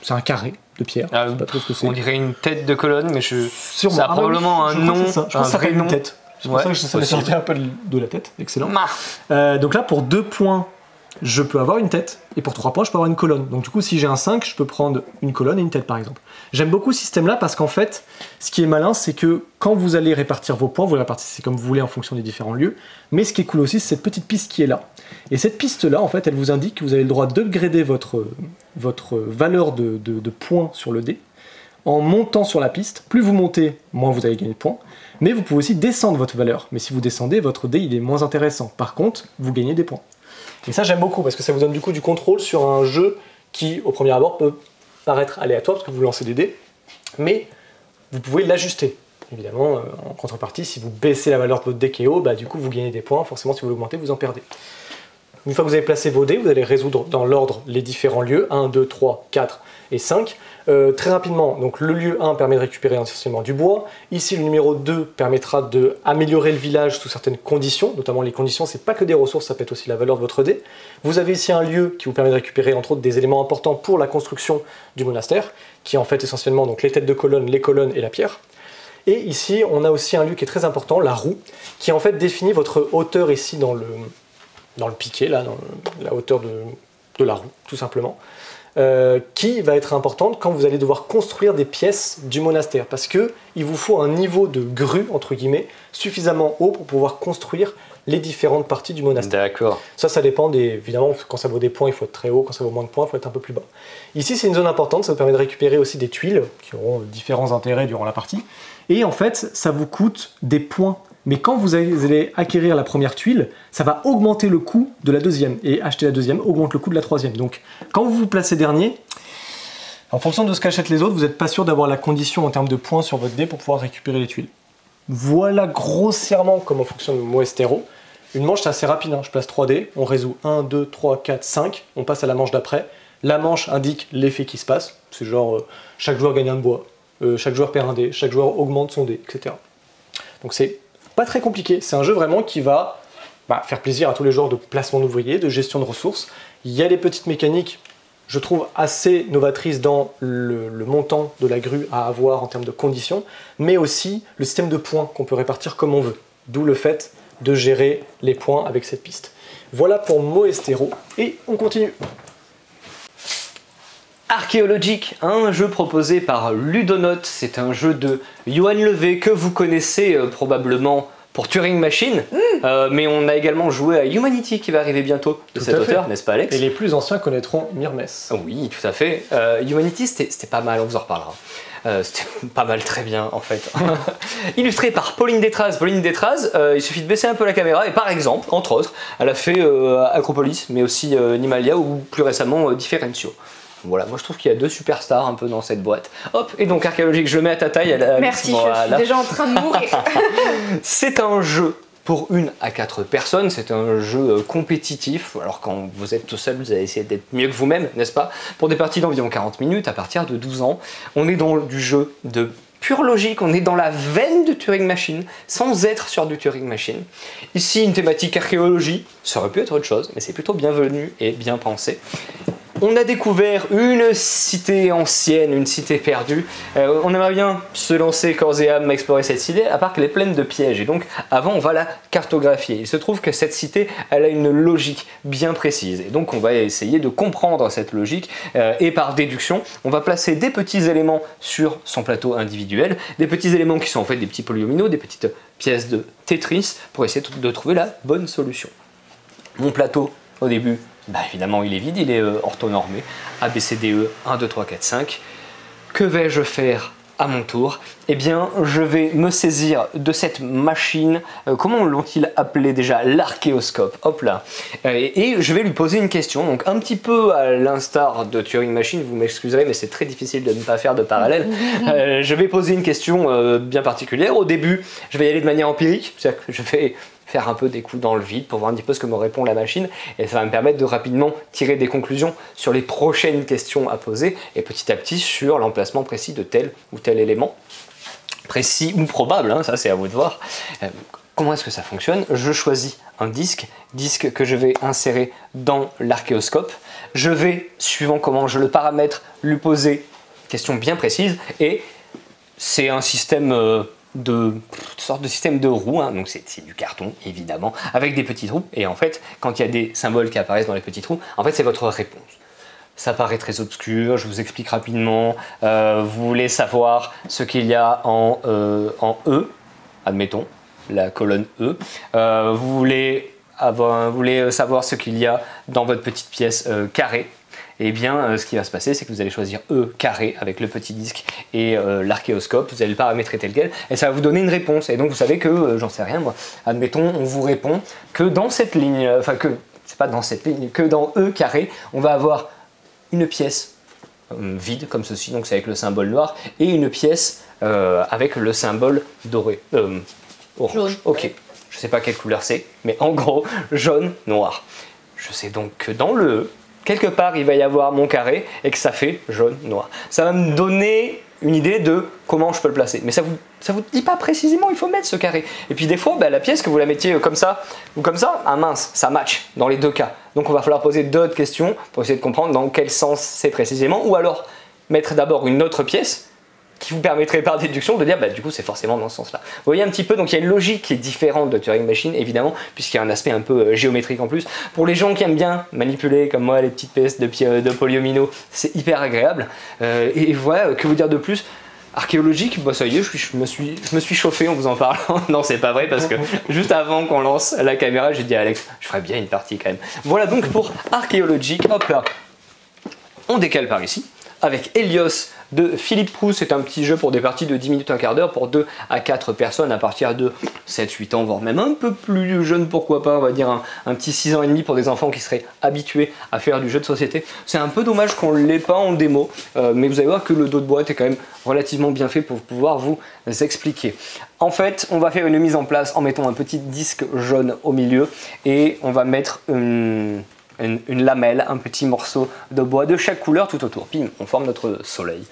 c'est un carré de pierre. Je sais pas trop ce que c'est. On dirait une tête de colonne, mais ça a oui, probablement un nom. Je pense que ça s'appelle une tête. C'est pour ça que ça m'est sorti un peu de la tête. Excellent. Donc là, pour 2 points, je peux avoir une tête, et pour 3 points, je peux avoir une colonne. Donc du coup, si j'ai un 5, je peux prendre une colonne et une tête, par exemple. J'aime beaucoup ce système-là parce qu'en fait, ce qui est malin, c'est que quand vous allez répartir vos points, vous les répartissez comme vous voulez en fonction des différents lieux, mais ce qui est cool aussi, c'est cette petite piste qui est là. Et cette piste-là, en fait, elle vous indique que vous avez le droit d'upgrader votre valeur de points sur le dé en montant sur la piste. Plus vous montez, moins vous allez gagner de points. Mais vous pouvez aussi descendre votre valeur. Mais si vous descendez, votre dé, il est moins intéressant. Par contre, vous gagnez des points. Et ça, j'aime beaucoup, parce que ça vous donne du coup du contrôle sur un jeu qui, au premier abord, peut paraître aléatoire, parce que vous lancez des dés, mais vous pouvez l'ajuster. Évidemment, en contrepartie, si vous baissez la valeur de votre dé qui est haut, du coup, vous gagnez des points. Forcément, si vous l'augmentez, vous en perdez. Une fois que vous avez placé vos dés, vous allez résoudre dans l'ordre les différents lieux, 1, 2, 3, 4 et 5. Très rapidement, donc le lieu 1 permet de récupérer essentiellement du bois. Ici, le numéro 2 permettra d'améliorer le village sous certaines conditions. Notamment les conditions, c'est pas que des ressources, ça peut être aussi la valeur de votre dé. Vous avez ici un lieu qui vous permet de récupérer entre autres des éléments importants pour la construction du monastère, qui est en fait essentiellement donc, les têtes de colonnes, les colonnes et la pierre. Et ici, on a aussi un lieu qui est très important, la roue, qui en fait définit votre hauteur ici dans le piquet, là, dans la hauteur de la roue, tout simplement. Qui va être importante quand vous allez devoir construire des pièces du monastère, parce que il vous faut un niveau de grue, entre guillemets, suffisamment haut pour pouvoir construire les différentes parties du monastère. D'accord. Ça dépend évidemment, quand ça vaut des points, il faut être très haut, quand ça vaut moins de points, il faut être un peu plus bas. Ici, c'est une zone importante, ça vous permet de récupérer aussi des tuiles, qui auront différents intérêts durant la partie, et en fait, ça vous coûte des points. Mais quand vous allez acquérir la première tuile, ça va augmenter le coût de la deuxième. Et acheter la deuxième augmente le coût de la troisième. Donc, quand vous vous placez dernier, en fonction de ce qu'achètent les autres, vous n'êtes pas sûr d'avoir la condition en termes de points sur votre dé pour pouvoir récupérer les tuiles. Voilà grossièrement comment fonctionne le Moestero. Une manche, c'est assez rapide. Je place 3 dés, on résout 1, 2, 3, 4, 5. On passe à la manche d'après. La manche indique l'effet qui se passe. C'est genre, chaque joueur gagne un de bois, chaque joueur perd un dé, chaque joueur augmente son dé, etc. Donc c'est pas très compliqué, c'est un jeu vraiment qui va faire plaisir à tous les joueurs de placement d'ouvriers, de gestion de ressources. Il y a des petites mécaniques, je trouve, assez novatrices dans le montant de la grue à avoir en termes de conditions, mais aussi le système de points qu'on peut répartir comme on veut. D'où le fait de gérer les points avec cette piste. Voilà pour Moestero, et on continue. Archéologique, un jeu proposé par Ludonote, c'est un jeu de Johan Levé que vous connaissez probablement pour Turing Machine, mais on a également joué à Humanity qui va arriver bientôt de cet auteur, n'est-ce pas Alex? Et les plus anciens connaîtront Mirmes. Oui, tout à fait. Humanity c'était pas mal, on vous en reparlera. C'était pas mal, très bien en fait. Illustré par Pauline Détraz. Pauline Détraz, il suffit de baisser un peu la caméra et par exemple, entre autres, elle a fait Acropolis, mais aussi Nimalia ou plus récemment Differentio. Voilà, moi je trouve qu'il y a 2 superstars un peu dans cette boîte. Hop, et donc Archéologique, je le mets à ta taille. Merci, je suis déjà en train de mourir. C'est un jeu pour 1 à 4 personnes, c'est un jeu compétitif. Alors quand vous êtes tout seul, vous allez essayer d'être mieux que vous-même, n'est-ce pas? Pour des parties d'environ 40 minutes à partir de 12 ans. On est dans du jeu de pure logique, on est dans la veine de Turing Machine, sans être sur du Turing Machine. Ici, une thématique archéologie, ça aurait pu être autre chose, mais c'est plutôt bienvenu et bien pensé. On a découvert une cité ancienne, une cité perdue. On aimerait bien se lancer corps et âme à explorer cette cité, à part qu'elle est pleine de pièges. Et donc, avant, on va la cartographier. Il se trouve que cette cité, elle a une logique bien précise. Et donc, on va essayer de comprendre cette logique. Et par déduction, on va placer des petits éléments sur son plateau individuel. Des petits éléments qui sont en fait des petits polyomino, des petites pièces de Tetris, pour essayer de trouver la bonne solution. Mon plateau, au début, évidemment il est vide, il est orthonormé, ABCDE 1, 2, 3, 4, 5. Que vais-je faire à mon tour? Eh bien, je vais me saisir de cette machine, comment l'ont-ils appelé déjà? L'archéoscope, hop là. Et je vais lui poser une question, donc un petit peu à l'instar de Turing Machine, vous m'excuserez, mais c'est très difficile de ne pas faire de parallèle. Je vais poser une question bien particulière. Au début, je vais y aller de manière empirique, c'est-à-dire que je vais faire un peu des coups dans le vide pour voir un petit peu ce que me répond la machine, et ça va me permettre de rapidement tirer des conclusions sur les prochaines questions à poser, et petit à petit sur l'emplacement précis de tel ou tel élément, précis ou probable, hein, ça c'est à vous de voir. comment est-ce que ça fonctionne? Je choisis un disque que je vais insérer dans l'archéoscope. Je vais, suivant comment je le paramètre, lui poser une question bien précise. Et c'est un système une sorte de système de roue, hein. Donc c'est du carton évidemment, avec des petits trous. Et en fait, quand il y a des symboles qui apparaissent dans les petits trous, en fait c'est votre réponse. Ça paraît très obscur, je vous explique rapidement. Vous voulez savoir ce qu'il y a en E, admettons, la colonne E. Vous voulez savoir ce qu'il y a dans votre petite pièce carré. Et bien, ce qui va se passer, c'est que vous allez choisir E carré avec le petit disque et l'archéoscope. Vous allez le paramétrer tel quel et ça va vous donner une réponse. Et donc, vous savez que, j'en sais rien, moi, admettons, on vous répond que dans cette ligne, c'est pas dans cette ligne, que dans E carré, on va avoir une pièce vide comme ceci, donc c'est avec le symbole noir, et une pièce avec le symbole doré, orange. Jaune. Ok, je sais pas quelle couleur c'est, mais en gros, jaune, noir. Je sais donc que dans le E, quelque part il va y avoir mon carré et que ça fait jaune, noir. Ça va me donner une idée de comment je peux le placer. Mais ça vous dit pas précisément, il faut mettre ce carré. Et puis des fois, la pièce, que vous la mettiez comme ça ou comme ça, ah mince, ça match dans les deux cas. Donc on va falloir poser d'autres questions pour essayer de comprendre dans quel sens c'est précisément. Ou alors mettre d'abord une autre pièce qui vous permettrait par déduction de dire du coup c'est forcément dans ce sens là. Vous voyez un petit peu, donc il y a une logique qui est différente de Turing Machine évidemment, puisqu'il y a un aspect un peu géométrique en plus. Pour les gens qui aiment bien manipuler comme moi les petites pièces de polyomino, c'est hyper agréable. Et voilà, que vous dire de plus? Archéologique, ça y est, je me suis chauffé en vous en parlant. Non, c'est pas vrai, parce que juste avant qu'on lance la caméra, j'ai dit à Alex, je ferais bien une partie quand même. Voilà donc pour archéologique. Hop là, on décale par ici avec Helios de Philippe Proust. C'est un petit jeu pour des parties de 10 minutes, un quart d'heure pour 2 à 4 personnes à partir de 7-8 ans, voire même un peu plus jeune, pourquoi pas, on va dire un petit 6 ans et demi pour des enfants qui seraient habitués à faire du jeu de société. C'est un peu dommage qu'on ne l'ait pas en démo, mais vous allez voir que le dos de boîte est quand même relativement bien fait pour pouvoir vous expliquer. En fait, on va faire une mise en place en mettant un petit disque jaune au milieu et on va mettre une lamelle, un petit morceau de bois de chaque couleur tout autour. Pim, on forme notre soleil.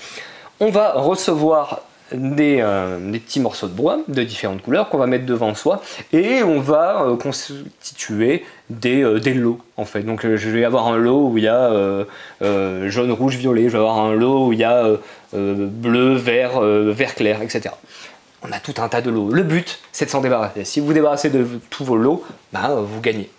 On va recevoir des petits morceaux de bois de différentes couleurs qu'on va mettre devant soi et on va constituer des lots en fait. Donc je vais avoir un lot où il y a jaune, rouge, violet, je vais avoir un lot où il y a bleu, vert, vert clair, etc. On a tout un tas de lots. Le but, c'est de s'en débarrasser. Si vous vous débarrassez de tous vos lots, vous gagnez.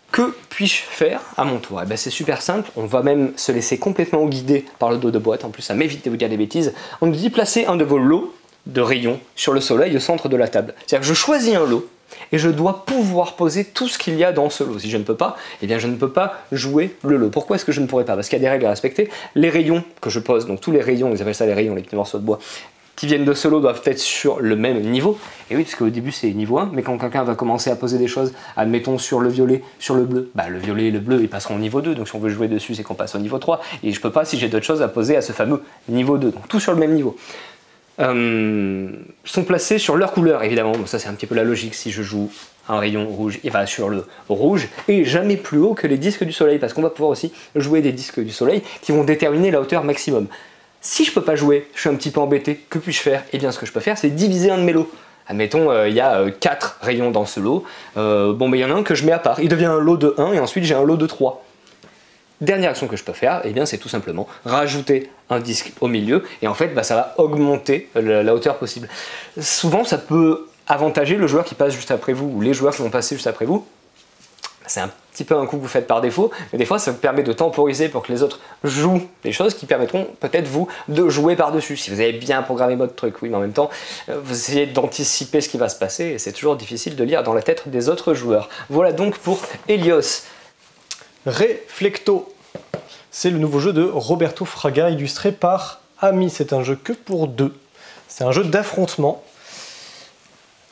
Que puis-je faire à mon tour? C'est super simple, on va même se laisser complètement guider par le dos de boîte, en plus ça m'évite de vous dire des bêtises. On nous dit placer un de vos lots de rayons sur le soleil au centre de la table. C'est-à-dire que je choisis un lot et je dois pouvoir poser tout ce qu'il y a dans ce lot. Si je ne peux pas, je ne peux pas jouer le lot. Pourquoi est-ce que je ne pourrais pas? Parce qu'il y a des règles à respecter. Les rayons que je pose, donc tous les rayons, ils appellent ça les rayons, les petits morceaux de bois, qui viennent de ce lot doivent être sur le même niveau. Et oui, parce qu'au début c'est niveau 1, mais quand quelqu'un va commencer à poser des choses, admettons sur le violet, sur le bleu, le violet et le bleu ils passeront au niveau 2, donc si on veut jouer dessus c'est qu'on passe au niveau 3, et je peux pas si j'ai d'autres choses à poser à ce fameux niveau 2, donc tout sur le même niveau. Sont placés sur leur couleur évidemment, donc ça c'est un petit peu la logique, si je joue un rayon rouge, il va sur le rouge, et jamais plus haut que les disques du soleil, parce qu'on va pouvoir aussi jouer des disques du soleil qui vont déterminer la hauteur maximum. Si je peux pas jouer, je suis un petit peu embêté, que puis-je faire? Eh bien ce que je peux faire c'est diviser un de mes lots. Admettons, il y a 4 rayons dans ce lot, il y en a un que je mets à part, il devient un lot de 1 et ensuite j'ai un lot de 3. Dernière action que je peux faire, eh bien c'est tout simplement rajouter un disque au milieu et en fait ça va augmenter la hauteur possible. Souvent ça peut avantager le joueur qui passe juste après vous ou les joueurs qui vont passer juste après vous. C'est un petit peu un coup que vous faites par défaut, mais des fois ça vous permet de temporiser pour que les autres jouent des choses qui permettront peut-être vous de jouer par-dessus. Si vous avez bien programmé votre truc, oui, mais en même temps, vous essayez d'anticiper ce qui va se passer et c'est toujours difficile de lire dans la tête des autres joueurs. Voilà donc pour Helios. Reflecto, c'est le nouveau jeu de Roberto Fraga illustré par Ami. C'est un jeu que pour 2. C'est un jeu d'affrontement.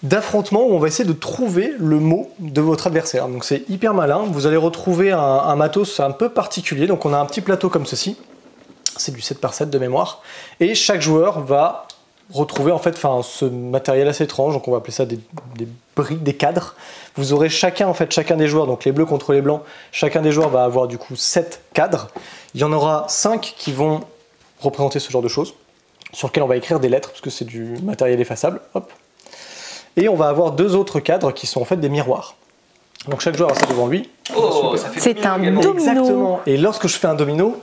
Où on va essayer de trouver le mot de votre adversaire. Donc c'est hyper malin, vous allez retrouver un matos un peu particulier, donc on a un petit plateau comme ceci, c'est du 7x7 de mémoire, et chaque joueur va retrouver en fait ce matériel assez étrange, donc on va appeler ça des briques, des cadres. Vous aurez chacun des joueurs, donc les bleus contre les blancs, chacun des joueurs va avoir du coup 7 cadres, il y en aura 5 qui vont représenter ce genre de choses, sur lesquels on va écrire des lettres, parce que c'est du matériel effaçable, hop. Et on va avoir 2 autres cadres qui sont en fait des miroirs. Donc chaque joueur a ça devant lui. Oh, ça fait C'est un domino. domino. Exactement. Et lorsque je fais un domino,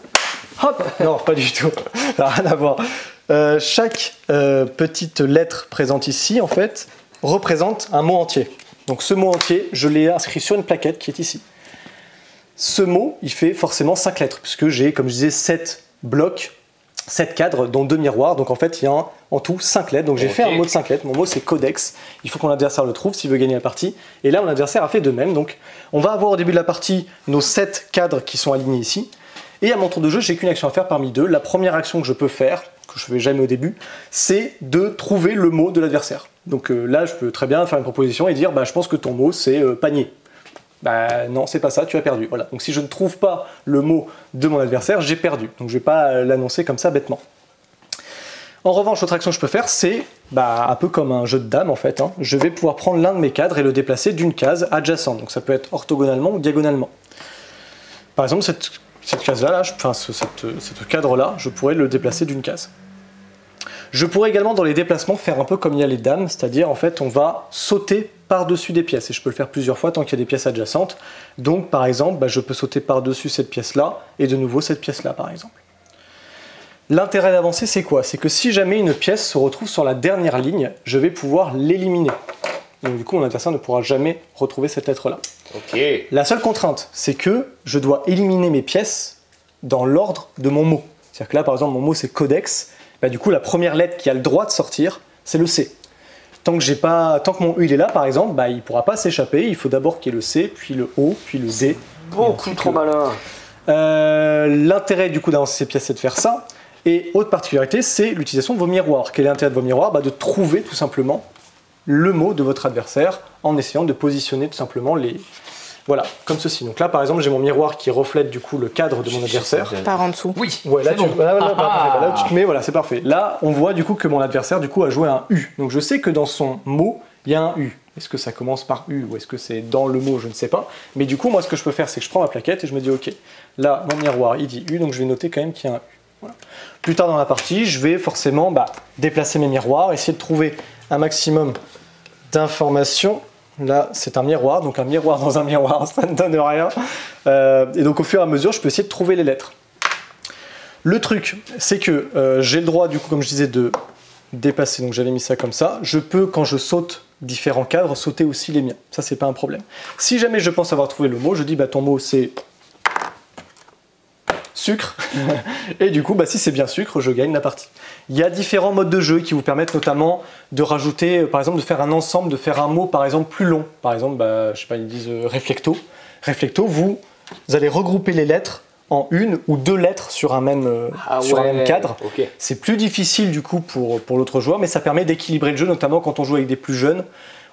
hop, non, pas du tout, ça n'a rien à voir. Chaque petite lettre présente ici, en fait, représente un mot entier. Donc ce mot entier, je l'ai inscrit sur une plaquette qui est ici. Ce mot, il fait forcément 5 lettres, puisque j'ai, comme je disais, 7 blocs, 7 cadres, dont 2 miroirs. Donc en fait, il y a en tout 5 lettres. Donc j'ai fait un mot de 5 lettres. Mon mot, c'est codex. Il faut que mon adversaire le trouve s'il veut gagner la partie. Et là, mon adversaire a fait de même. Donc on va avoir au début de la partie nos 7 cadres qui sont alignés ici. Et à mon tour de jeu, j'ai qu'une action à faire parmi 2. La première action que je peux faire, que je ne fais jamais au début, c'est de trouver le mot de l'adversaire. Donc là, je peux très bien faire une proposition et dire bah, je pense que ton mot, c'est panier. Bah non, c'est pas ça, tu as perdu. Voilà. Donc si je ne trouve pas le mot de mon adversaire, j'ai perdu. Donc je ne vais pas l'annoncer comme ça bêtement. En revanche, l'autre action que je peux faire, c'est un peu comme un jeu de dames en fait. Hein. Je vais pouvoir prendre l'un de mes cadres et le déplacer d'une case adjacente. Donc ça peut être orthogonalement ou diagonalement. Par exemple, cette case-là, ce cadre-là, je pourrais le déplacer d'une case. Je pourrais également dans les déplacements faire un peu comme il y a les dames, c'est-à-dire en fait on va sauter par-dessus des pièces et je peux le faire plusieurs fois tant qu'il y a des pièces adjacentes. Donc par exemple, je peux sauter par-dessus cette pièce-là et de nouveau cette pièce-là par exemple. L'intérêt d'avancer c'est quoi? C'est que si jamais une pièce se retrouve sur la dernière ligne, je vais pouvoir l'éliminer. Donc du coup mon adversaire ne pourra jamais retrouver cette lettre-là. Okay. La seule contrainte, c'est que je dois éliminer mes pièces dans l'ordre de mon mot. C'est-à-dire que là par exemple mon mot c'est codex. Du coup, la première lettre qui a le droit de sortir, c'est le C. Tant que mon U il est là, par exemple, il ne pourra pas s'échapper. Il faut d'abord qu'il y ait le C, puis le O, puis le D. Beaucoup trop malin. L'intérêt du coup d'avancer ces pièces, c'est de faire ça. Et autre particularité, c'est l'utilisation de vos miroirs. Quel est l'intérêt de vos miroirs? De trouver tout simplement le mot de votre adversaire en essayant de positionner tout simplement les... Voilà, comme ceci. Donc là, par exemple, j'ai mon miroir qui reflète du coup le cadre de mon adversaire. Par en dessous. Oui. Ouais, là, là où tu te mets, voilà, c'est parfait. Là, on voit du coup que mon adversaire du coup a joué un U. Donc je sais que dans son mot, il y a un U. Est-ce que ça commence par U ou est-ce que c'est dans le mot? Je ne sais pas. Mais du coup, moi, ce que je peux faire, c'est que je prends ma plaquette et je me dis, ok, là, mon miroir, il dit U, donc je vais noter quand même qu'il y a un U. Voilà. Plus tard dans la partie, je vais forcément déplacer mes miroirs, essayer de trouver un maximum d'informations. Là, c'est un miroir, donc un miroir dans un miroir, ça ne donne rien. Et donc, au fur et à mesure, je peux essayer de trouver les lettres. Le truc, c'est que j'ai le droit, du coup, comme je disais, de dépasser. Donc, j'avais mis ça comme ça. Je peux, quand je saute différents cadres, sauter aussi les miens. Ça, c'est pas un problème. Si jamais je pense avoir trouvé le mot, je dis, ton mot, c'est sucre. Et du coup, si c'est bien sucre, je gagne la partie. Il y a différents modes de jeu qui vous permettent notamment de rajouter, par exemple, de faire un ensemble, de faire un mot, par exemple, plus long. Par exemple, je sais pas, ils disent reflecto. Reflecto, vous allez regrouper les lettres en une ou 2 lettres sur un même cadre. Okay. C'est plus difficile du coup pour l'autre joueur, mais ça permet d'équilibrer le jeu, notamment quand on joue avec des plus jeunes.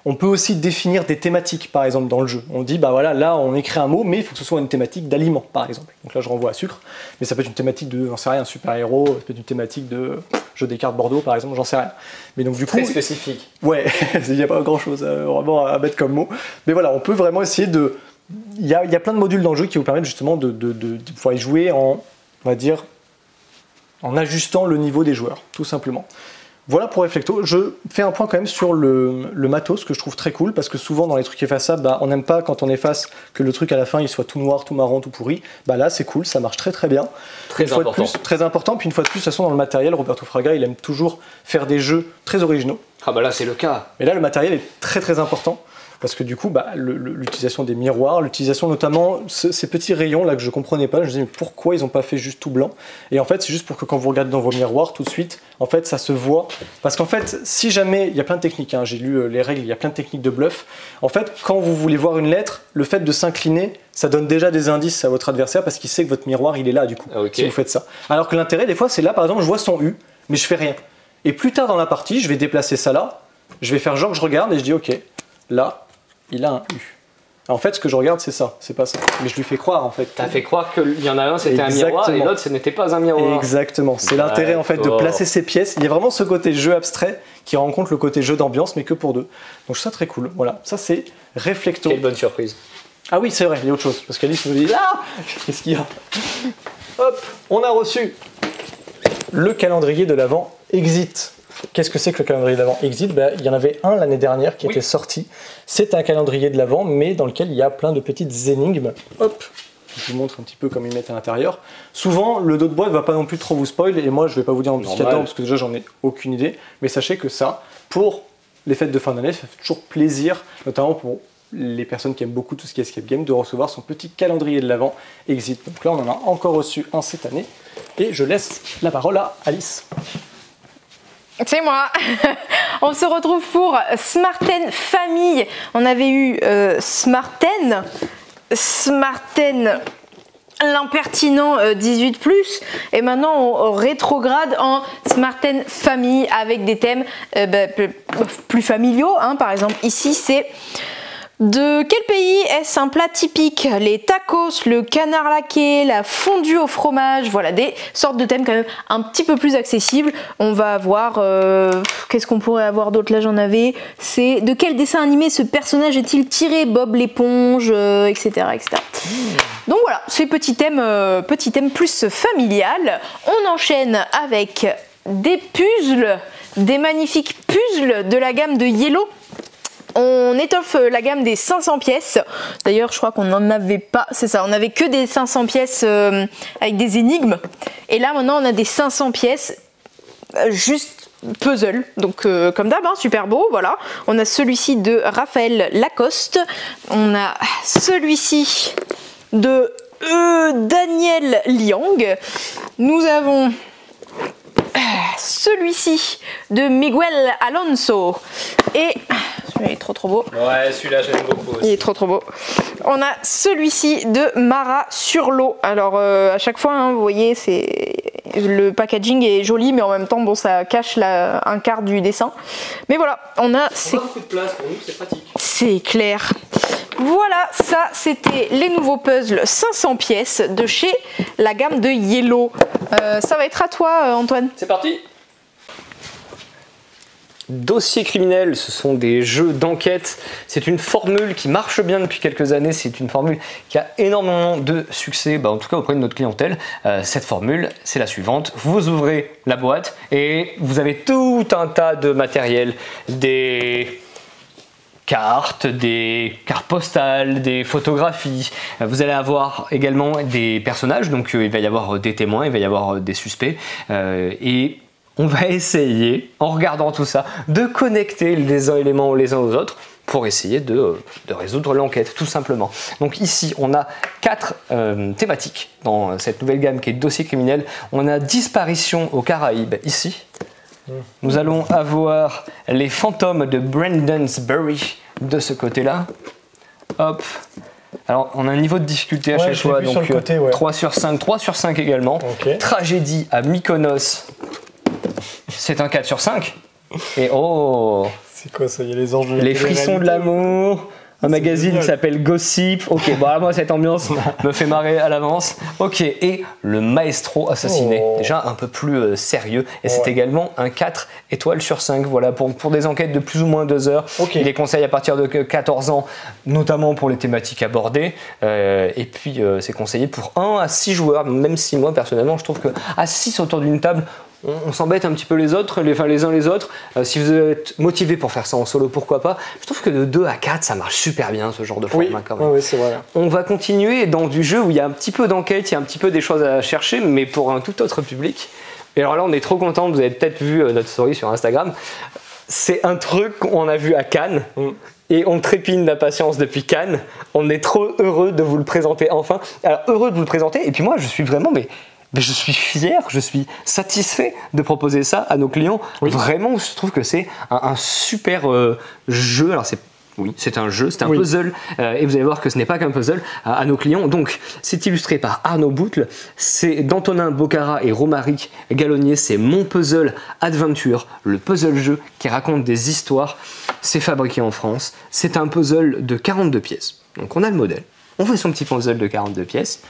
On peut aussi définir des thématiques, par exemple, dans le jeu. On dit, voilà, là, on écrit un mot, mais il faut que ce soit une thématique d'aliment, par exemple. Donc là, je renvoie à sucre, mais ça peut être une thématique de, j'en sais rien, super-héros, ça peut être une thématique de jeu des cartes Bordeaux, par exemple, j'en sais rien. Mais donc, du coup... Très spécifique. Ouais, il n'y a pas grand-chose vraiment à mettre comme mot. Mais voilà, on peut vraiment essayer de... Il y a plein de modules dans le jeu qui vous permettent justement de pouvoir y jouer on va dire, en ajustant le niveau des joueurs, tout simplement. Voilà pour Reflecto. Je fais un point quand même sur le matos que je trouve très cool parce que souvent dans les trucs effaçables, on n'aime pas quand on efface que le truc à la fin il soit tout noir, tout marron, tout pourri. Là c'est cool, ça marche très très bien. Très important. Très important. Puis une fois de plus, de toute façon dans le matériel, Roberto Fraga il aime toujours faire des jeux très originaux. Ah là c'est le cas. Mais là le matériel est très très important. Parce que du coup, l'utilisation des miroirs, l'utilisation notamment ces petits rayons là que je comprenais pas, je me disais mais pourquoi ils n'ont pas fait juste tout blanc? Et en fait, c'est juste pour que quand vous regardez dans vos miroirs, tout de suite, en fait, ça se voit. Parce qu'en fait, si jamais, il y a plein de techniques, j'ai lu les règles, il y a plein de techniques de bluff. En fait, quand vous voulez voir une lettre, le fait de s'incliner, ça donne déjà des indices à votre adversaire parce qu'il sait que votre miroir, il est là du coup, si vous faites ça. Alors que l'intérêt, des fois, c'est là, par exemple, je vois son U, mais je fais rien. Et plus tard dans la partie, je vais déplacer ça là, je vais faire genre que je regarde et je dis ok, là, il a un U. En fait, ce que je regarde, c'est ça, c'est pas ça. Mais je lui fais croire, en fait. T'as fait croire qu'il y en a un, c'était un miroir, et l'autre, ce n'était pas un miroir. Exactement. C'est l'intérêt, en fait, de placer ces pièces. Il y a vraiment ce côté jeu abstrait qui rencontre le côté jeu d'ambiance, mais que pour 2. Donc, je trouve ça très cool. Voilà, ça, c'est Reflecto. Quelle bonne surprise. Ah oui, c'est vrai, il y a autre chose. Parce qu'Alice me dit, ah, qu'est-ce qu'il y a? Hop, on a reçu le calendrier de l'Avent Exit. Qu'est-ce que c'est que le calendrier de l'Avent Exit? Il y en avait un l'année dernière qui était sorti. C'est un calendrier de l'Avent, mais dans lequel il y a plein de petites énigmes. Hop, je vous montre un petit peu comme ils mettent à l'intérieur. Souvent, le dos de boîte ne va pas non plus trop vous spoil, et moi je ne vais pas vous dire en plus ce qu'il y a dedans, parce que déjà j'en ai aucune idée. Mais sachez que ça, pour les fêtes de fin d'année, ça fait toujours plaisir, notamment pour les personnes qui aiment beaucoup tout ce qui est escape game, de recevoir son petit calendrier de l'Avent Exit. Donc là, on en a encore reçu un cette année, et je laisse la parole à Alice. C'est moi. On se retrouve pour Smarten Famille. On avait eu Smarten l'impertinent 18+, et maintenant on rétrograde en Smarten Famille avec des thèmes plus familiaux. Par exemple ici c'est de quel pays est-ce un plat typique? Les tacos, le canard laqué, la fondue au fromage, voilà des sortes de thèmes quand même un petit peu plus accessibles. On va avoir, qu'est-ce qu'on pourrait avoir d'autre? Là j'en avais, c'est de quel dessin animé ce personnage est-il tiré? Bob l'éponge, etc., etc. Donc voilà, ces petits thèmes plus familial. On enchaîne avec des puzzles, des magnifiques puzzles de la gamme de Yellow. On étoffe la gamme des 500 pièces. D'ailleurs, je crois qu'on n'en avait pas. C'est ça, on n'avait que des 500 pièces avec des énigmes. Et là, maintenant, on a des 500 pièces juste puzzle. Donc, comme d'hab, super beau. Voilà. On a celui-ci de Raphaël Lacoste. On a celui-ci de Daniel Liang. Nous avons celui-ci de Miguel Alonso. Et il est trop beau. Ouais, celui-là j'aime beaucoup aussi. Il est trop beau. On a celui-ci de Mara sur l'eau. Alors à chaque fois, vous voyez, le packaging est joli, mais en même temps, bon, ça cache un quart du dessin. Mais voilà, on a. On a beaucoup de place pour nous, c'est pratique. C'est clair. Voilà, ça c'était les nouveaux puzzles 500 pièces de chez la gamme de Yellow. Ça va être à toi, Antoine. C'est parti. Dossier criminel, ce sont des jeux d'enquête. C'est une formule qui marche bien depuis quelques années. C'est une formule qui a énormément de succès, en tout cas auprès de notre clientèle. Cette formule, c'est la suivante. Vous ouvrez la boîte et vous avez tout un tas de matériel, des cartes, des cartes postales, des photographies. Vous allez avoir également des personnages, donc il va y avoir des témoins, il va y avoir des suspects. Et on va essayer, en regardant tout ça, de connecter les éléments les uns aux autres pour essayer de résoudre l'enquête, tout simplement. Donc ici, on a 4 thématiques dans cette nouvelle gamme qui est Dossier criminel. On a Disparition aux Caraïbes, ici. Nous allons avoir les fantômes de Brandonsbury de ce côté-là. Hop. Alors, on a un niveau de difficulté à chaque fois, donc côté, 3 sur 5, 3 sur 5 également. Okay. Tragédie à Mykonos, c'est un 4 sur 5. Et oh, c'est quoi ça? Il y a les anges de la Les frissons de l'amour. Un magazine qui s'appelle Gossip. Ok, bon, alors moi cette ambiance me fait marrer à l'avance. Ok, et le Maestro assassiné. Déjà un peu plus sérieux. Et c'est également un 4 étoiles sur 5. Voilà, pour des enquêtes de plus ou moins 2 heures. Okay. Il les conseille à partir de 14 ans, notamment pour les thématiques abordées. Et puis c'est conseillé pour 1 à 6 joueurs, même si moi personnellement je trouve qu'à 6 autour d'une table, on s'embête un petit peu les autres, les uns les autres. Si vous êtes motivé pour faire ça en solo, pourquoi pas. Je trouve que de 2 à 4, ça marche super bien ce genre de format quand même. Oui, c'est vrai. On va continuer dans du jeu où il y a un petit peu d'enquête, il y a un petit peu des choses à chercher, mais pour un tout autre public. Et alors là, on est trop content, vous avez peut-être vu notre story sur Instagram. C'est un truc qu'on a vu à Cannes. Et on trépigne d'impatience depuis Cannes. On est trop heureux de vous le présenter enfin. Alors, heureux de vous le présenter, et puis moi, je suis vraiment... Mais je suis fier, je suis satisfait de proposer ça à nos clients. Oui. Vraiment, je trouve que c'est un super jeu. Alors c'est un jeu, c'est un puzzle, et vous allez voir que ce n'est pas qu'un puzzle à nos clients. Donc, c'est illustré par Arnaud Boutle, c'est d'Antonin Bocara et Romaric Gallonnier, c'est Mon Puzzle Adventure, le puzzle jeu qui raconte des histoires. C'est fabriqué en France, c'est un puzzle de 42 pièces. Donc, on a le modèle, on fait son petit puzzle de 42 pièces.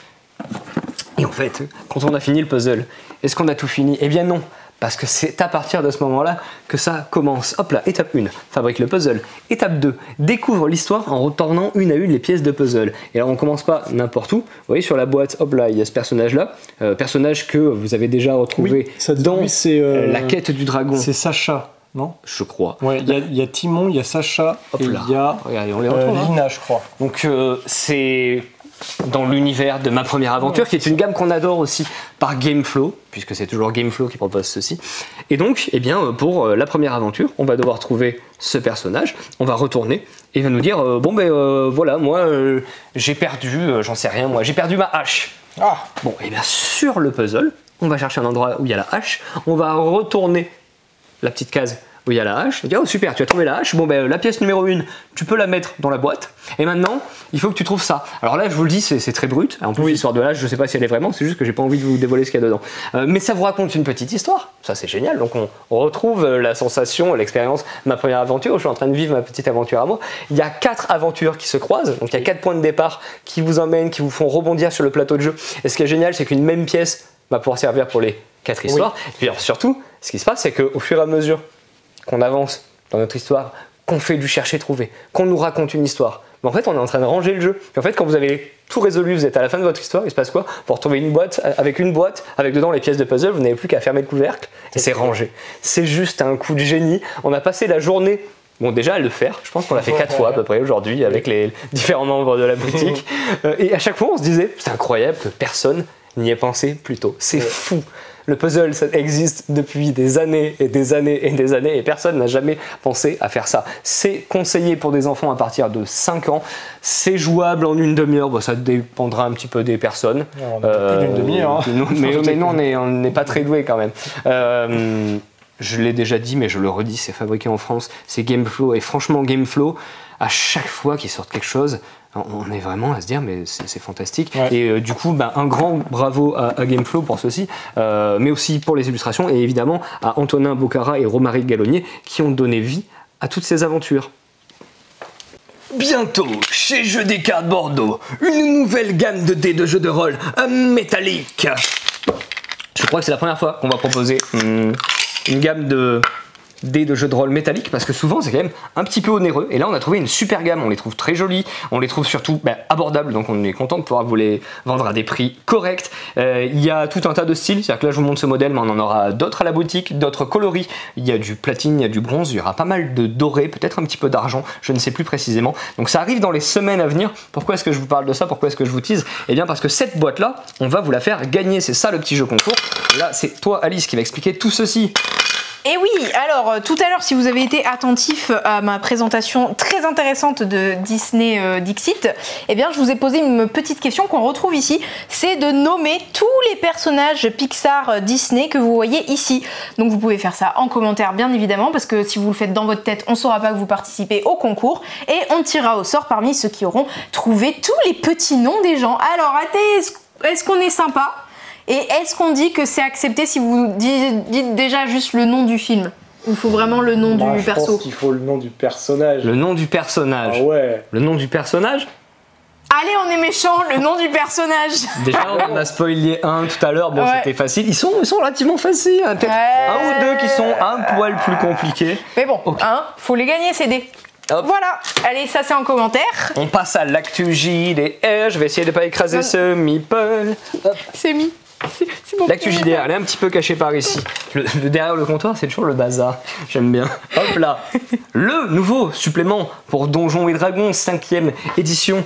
Et en fait, quand on a fini le puzzle, est-ce qu'on a tout fini? Eh bien non, parce que c'est à partir de ce moment-là que ça commence. Hop là, étape 1, fabrique le puzzle. Étape 2, découvre l'histoire en retournant une à une les pièces de puzzle. Et alors on commence pas n'importe où. Vous voyez sur la boîte, hop là, il y a ce personnage-là, personnage que vous avez déjà retrouvé dans la quête du dragon. C'est Sacha, non? Je crois. Ouais, il y a Timon, il y a Sacha, hop et là. il y a regardez, on les retrouve, Lina, je crois. Donc c'est dans l'univers de ma première aventure, qui est une gamme qu'on adore aussi par Gameflow, puisque c'est toujours Gameflow qui propose ceci. Et donc, eh bien, pour la première aventure, on va devoir trouver ce personnage, on va retourner, et il va nous dire bon ben voilà, moi j'ai perdu, j'en sais rien, moi j'ai perdu ma hache. Ah. Bon, et bien sur le puzzle, on va chercher un endroit où il y a la hache, on va retourner la petite case où il y a la hache, on dit oh super, tu as trouvé la hache, bon ben la pièce numéro 1, tu peux la mettre dans la boîte, et maintenant il faut que tu trouves ça. Alors là je vous le dis, c'est très brut, en plus l'histoire de l'hache, je sais pas si elle est vraiment, c'est juste que j'ai pas envie de vous dévoiler ce qu'il y a dedans. Mais ça vous raconte une petite histoire, ça c'est génial, donc on retrouve la sensation, l'expérience, ma première aventure, je suis en train de vivre ma petite aventure à moi. Il y a 4 aventures qui se croisent, donc il y a 4 points de départ qui vous emmènent, qui vous font rebondir sur le plateau de jeu, et ce qui est génial c'est qu'une même pièce va pouvoir servir pour les 4 histoires, et puis alors, surtout, ce qui se passe c'est qu'au fur et à mesure qu'on avance dans notre histoire, qu'on fait du chercher-trouver, qu'on nous raconte une histoire. Mais en fait, on est en train de ranger le jeu. Et en fait, quand vous avez tout résolu, vous êtes à la fin de votre histoire, il se passe quoi? Vous retrouvez une boîte, avec dedans les pièces de puzzle, vous n'avez plus qu'à fermer le couvercle, et c'est rangé. C'est juste un coup de génie. On a passé la journée, bon déjà à le faire, je pense qu'on l'a fait 4 fois à peu près aujourd'hui, avec les différents membres de la boutique. Et à chaque fois, on se disait, c'est incroyable que personne n'y ait pensé plus tôt. C'est fou. Le puzzle, ça existe depuis des années et des années et des années et personne n'a jamais pensé à faire ça. C'est conseillé pour des enfants à partir de 5 ans. C'est jouable en une demi-heure. Bon, ça dépendra un petit peu des personnes. On a plus d'une demi-heure. Mais non, on n'est pas très doué quand même. Je l'ai déjà dit, mais je le redis, c'est fabriqué en France. C'est Gameflow. Et franchement, Gameflow, à chaque fois qu'ils sortent quelque chose, on est vraiment à se dire mais c'est fantastique. Ouais. Et du coup un grand bravo à Gameflow pour ceci, mais aussi pour les illustrations et évidemment à Antonin Bocara et Romaric Gallonnier qui ont donné vie à toutes ces aventures. Bientôt, chez Jeux des Cartes Bordeaux, une nouvelle gamme de dés de jeux de rôle métallique. Je crois que c'est la première fois qu'on va proposer une gamme de dés de jeux de rôle métalliques parce que souvent c'est quand même un petit peu onéreux et là on a trouvé une super gamme, on les trouve très jolis, on les trouve surtout abordables, donc on est content de pouvoir vous les vendre à des prix corrects. Il y a tout un tas de styles, c'est-à-dire que là je vous montre ce modèle mais on en aura d'autres à la boutique, d'autres coloris, il y a du platine, il y a du bronze, il y aura pas mal de doré, peut-être un petit peu d'argent, je ne sais plus précisément, donc ça arrive dans les semaines à venir. Pourquoi est-ce que je vous parle de ça, pourquoi est-ce que je vous tease? Eh bien parce que cette boîte là on va vous la faire gagner, c'est ça le petit jeu concours. Et là c'est toi Alice qui va expliquer tout ceci. Et oui, alors tout à l'heure, si vous avez été attentif à ma présentation très intéressante de Disney Dixit, eh bien je vous ai posé une petite question qu'on retrouve ici, c'est de nommer tous les personnages Pixar Disney que vous voyez ici. Donc vous pouvez faire ça en commentaire bien évidemment, parce que si vous le faites dans votre tête, on ne saura pas que vous participez au concours, et on tirera au sort parmi ceux qui auront trouvé tous les petits noms des gens. Alors est-ce qu'on est sympa ? Et est-ce qu'on dit que c'est accepté si vous dites déjà juste le nom du film? Il faut vraiment le nom du perso. Je pense qu'il faut le nom du personnage. Le nom du personnage. Ah ouais. Le nom du personnage? Allez, on est méchant, le nom du personnage. Déjà, on a spoilé un tout à l'heure, bon c'était facile. Ils sont relativement faciles, hein. Peut-être un ou deux qui sont un poil plus compliqués. Mais bon, faut les gagner ces dés. Hop. Voilà, allez, ça c'est en commentaire. On passe à l'actu JDR, je vais essayer de ne pas écraser ce meeple. C'est mis. L'actu JDR, elle est un petit peu cachée par ici. Derrière le comptoir, c'est toujours le bazar. J'aime bien. Hop là. Le nouveau supplément pour Donjons et Dragons, 5e édition,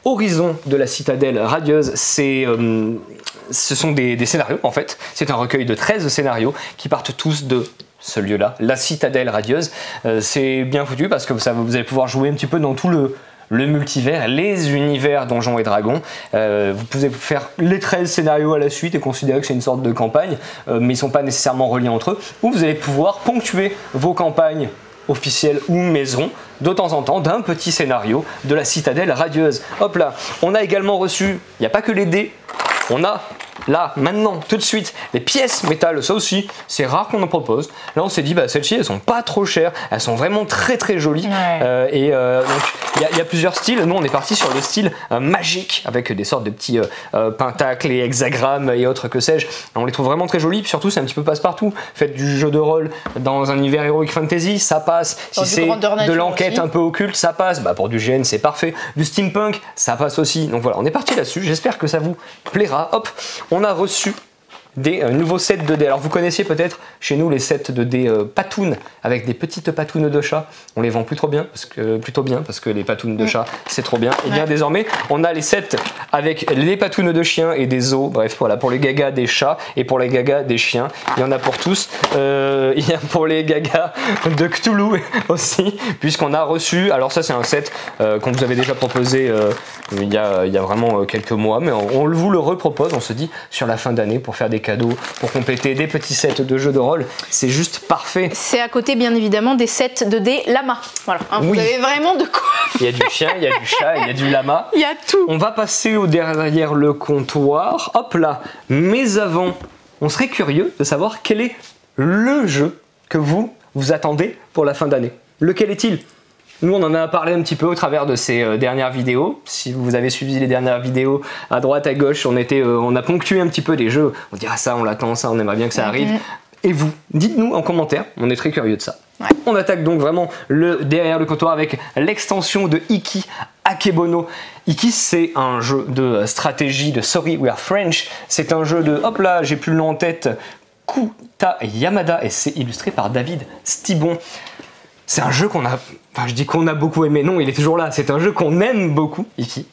Horizon de la Citadelle Radieuse. Ce sont des scénarios en fait. C'est un recueil de 13 scénarios qui partent tous de ce lieu-là, la Citadelle Radieuse. C'est bien foutu parce que vous allez pouvoir jouer un petit peu dans tout le multivers, les univers Donjons et Dragons. Vous pouvez faire les 13 scénarios à la suite et considérer que c'est une sorte de campagne, mais ils ne sont pas nécessairement reliés entre eux, ou vous allez pouvoir ponctuer vos campagnes officielles ou maison de temps en temps d'un petit scénario de la Citadelle Radieuse. Hop là, on a également reçu, il n'y a pas que les dés, on a là, maintenant, tout de suite, les pièces métal, ça aussi, c'est rare qu'on en propose. Là, on s'est dit, bah, celles-ci, elles sont pas trop chères, elles sont vraiment très très jolies. Ouais. Donc, il y a plusieurs styles. Nous, on est parti sur le style magique, avec des sortes de petits pentacles et hexagrammes et autres que sais-je. On les trouve vraiment très jolis, puis surtout, c'est un petit peu passe-partout. Faites du jeu de rôle dans un univers heroic fantasy, ça passe. Si c'est de l'enquête un peu occulte, ça passe. Bah, pour du GN, c'est parfait. Du steampunk, ça passe aussi. Donc voilà, on est parti là-dessus. J'espère que ça vous plaira. Hop, on a reçu des nouveaux sets de dés. Alors vous connaissiez peut-être chez nous les sets de dés patounes avec des petites patounes de chat. On les vend plutôt bien parce que les patounes de chat c'est trop bien. Et bien désormais on a les sets avec les patounes de chiens et des os. Bref voilà, pour les gagas des chats et pour les gagas des chiens. Il y en a pour tous. Il y a pour les gagas de Cthulhu aussi, puisqu'on a reçu. Alors ça c'est un set qu'on vous avait déjà proposé il y a vraiment quelques mois, mais on vous le repropose. On se dit sur la fin d'année pour faire des cadeaux, pour compléter des petits sets de jeux de rôle, c'est juste parfait. C'est à côté bien évidemment des sets de dés lama. Voilà, hein, vous avez vraiment de quoi. Il y a du chien, il y a du chat, il y a du lama. Il y a tout. On va passer derrière le comptoir. Hop là. Mais avant, on serait curieux de savoir quel est le jeu que vous attendez pour la fin d'année. Lequel est-il ? Nous, on en a parlé un petit peu au travers de ces dernières vidéos. Si vous avez suivi les dernières vidéos à droite, à gauche, on a ponctué un petit peu des jeux. On dit ah ça, on l'attend, ça, on aimerait bien que ça arrive. Et vous, dites-nous en commentaire, on est très curieux de ça. Ouais. On attaque donc vraiment derrière le comptoir avec l'extension de Iki Akebono. Iki, c'est un jeu de stratégie de Sorry We Are French. C'est un jeu de, hop là, j'ai plus le nom en tête, Kuta Yamada, et c'est illustré par David Stibon. C'est un jeu qu'on a, enfin je dis qu'on a beaucoup aimé, non il est toujours là, c'est un jeu qu'on aime beaucoup, Iki.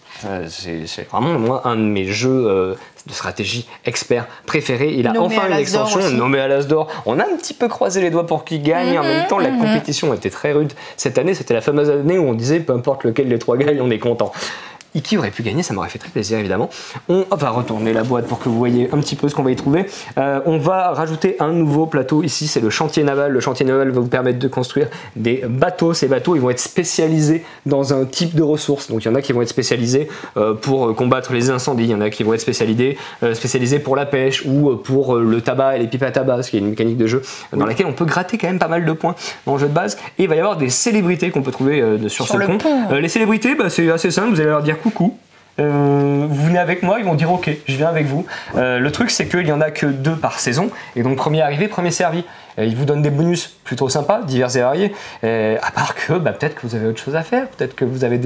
C'est vraiment moi un de mes jeux de stratégie expert préférés. Il a nommé enfin une extension nommée à l'As d'Or. On a un petit peu croisé les doigts pour qu'il gagne, en même temps la compétition était très rude. Cette année c'était la fameuse année où on disait peu importe lequel des trois gagne, on est content. Iki aurait pu gagner, ça m'aurait fait très plaisir évidemment. On va retourner la boîte pour que vous voyez un petit peu ce qu'on va y trouver. On va rajouter un nouveau plateau ici, c'est le chantier naval. Le chantier naval va vous permettre de construire des bateaux. Ces bateaux ils vont être spécialisés dans un type de ressources. Donc il y en a qui vont être spécialisés pour combattre les incendies, il y en a qui vont être spécialisés pour la pêche ou pour le tabac et les pipes à tabac, ce qui est une mécanique de jeu dans laquelle on peut gratter quand même pas mal de points dans le jeu de base. Et il va y avoir des célébrités qu'on peut trouver sur ce pont. Les célébrités, c'est assez simple, vous allez leur dire coucou, vous venez avec moi, ils vont dire ok, je viens avec vous. Le truc c'est qu'il n'y en a que 2 par saison, et donc premier arrivé, premier servi. Ils vous donnent des bonus plutôt sympas, divers et variés, à part que peut-être que vous avez autre chose à faire, peut-être que vous avez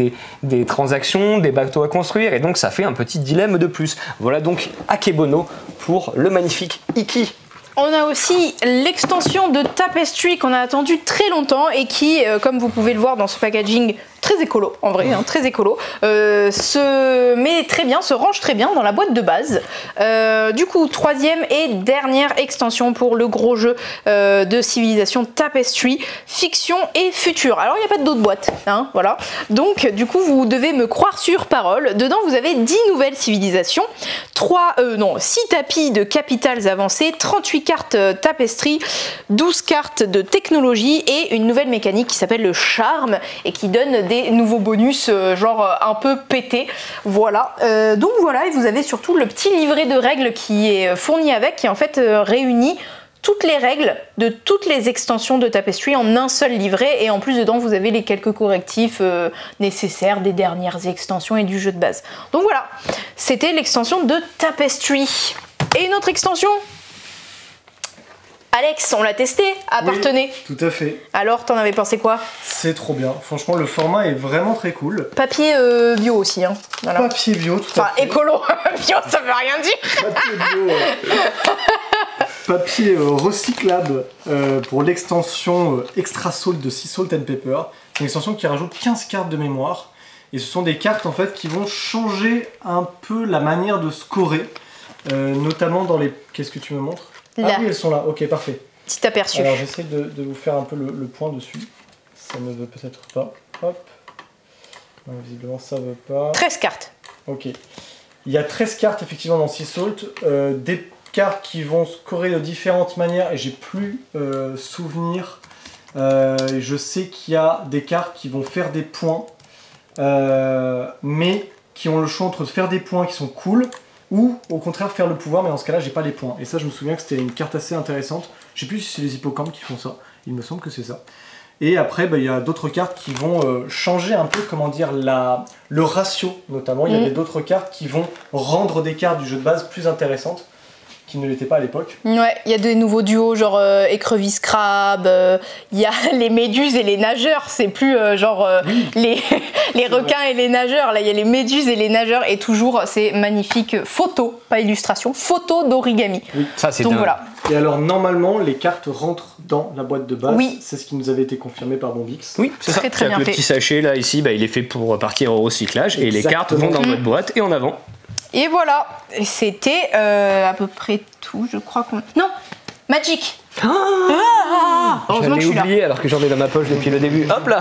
des transactions, des bateaux à construire, et donc ça fait un petit dilemme de plus. Voilà donc Akebono pour le magnifique Iki. On a aussi l'extension de Tapestry qu'on a attendu très longtemps et qui, comme vous pouvez le voir dans ce packaging très écolo, en vrai, hein, très écolo, se met très bien, se range très bien dans la boîte de base. Du coup, troisième et dernière extension pour le gros jeu de civilisation Tapestry, fiction et futur. Alors, il n'y a pas d'autre boîte, hein, voilà. Donc, du coup, vous devez me croire sur parole. Dedans, vous avez 10 nouvelles civilisations, 6 tapis de capitales avancées, 38 cartes Tapestry, 12 cartes de technologie et une nouvelle mécanique qui s'appelle le charme et qui donne des nouveaux bonus genre un peu pété. Voilà, donc voilà, et vous avez surtout le petit livret de règles qui est fourni avec, qui en fait réunit toutes les règles de toutes les extensions de Tapestry en un seul livret, et en plus dedans vous avez les quelques correctifs nécessaires des dernières extensions et du jeu de base. Donc voilà, c'était l'extension de Tapestry. Et une autre extension, Alex, on l'a testé, appartenait. Oui, tout à fait. Alors, t'en avais pensé quoi? C'est trop bien. Franchement, le format est vraiment très cool. Papier bio aussi, hein. Voilà. Papier bio, tout à fait. Enfin, écolo. Bio, ça veut rien dire. Papier bio. Papier recyclable pour l'extension Extra Salt de Sea Salt and Pepper. C'est une extension qui rajoute 15 cartes de mémoire. Et ce sont des cartes en fait qui vont changer un peu la manière de scorer. Notamment dans les... Qu'est-ce que tu me montres? Là. Ah oui, elles sont là, ok, parfait. Petit aperçu. Alors j'essaie de vous faire un peu le point dessus. Ça ne veut peut-être pas. Hop. Non, visiblement ça ne veut pas. 13 cartes. Ok. Il y a 13 cartes effectivement dans Sea Salt. Des cartes qui vont scorer de différentes manières et j'ai plus souvenir. Je sais qu'il y a des cartes qui vont faire des points. Mais qui ont le choix entre faire des points qui sont cool ou au contraire faire le pouvoir, mais dans ce cas-là, j'ai pas les points. Et ça, je me souviens que c'était une carte assez intéressante. Je sais plus si c'est les hippocampes qui font ça, il me semble que c'est ça. Et après, il y a d'autres cartes qui vont changer un peu, comment dire, le ratio, notamment. Il y a d'autres cartes qui vont rendre des cartes du jeu de base plus intéressantes, qui ne l'étaient pas à l'époque. Ouais, il y a des nouveaux duos, genre écrevisse crabe, il y a les méduses et les nageurs, c'est plus les requins et les nageurs, là il y a les méduses et les nageurs, et toujours c'est magnifique, photo, pas illustration, photo d'origami. Oui, ça c'est donc dingue. voilà. Et alors normalement les cartes rentrent dans la boîte de base, oui. C'est ce qui nous avait été confirmé par Bombix. Oui, c'est ça. Très bien Le fait. petit sachet là ici, il est fait pour partir au recyclage. Et les cartes vont dans votre boîte et en avant. Et voilà, c'était à peu près tout, je crois qu'on... Non, Magic. Heureusement que je suis là. oublié alors que j'en ai dans ma poche depuis le début. Hop là.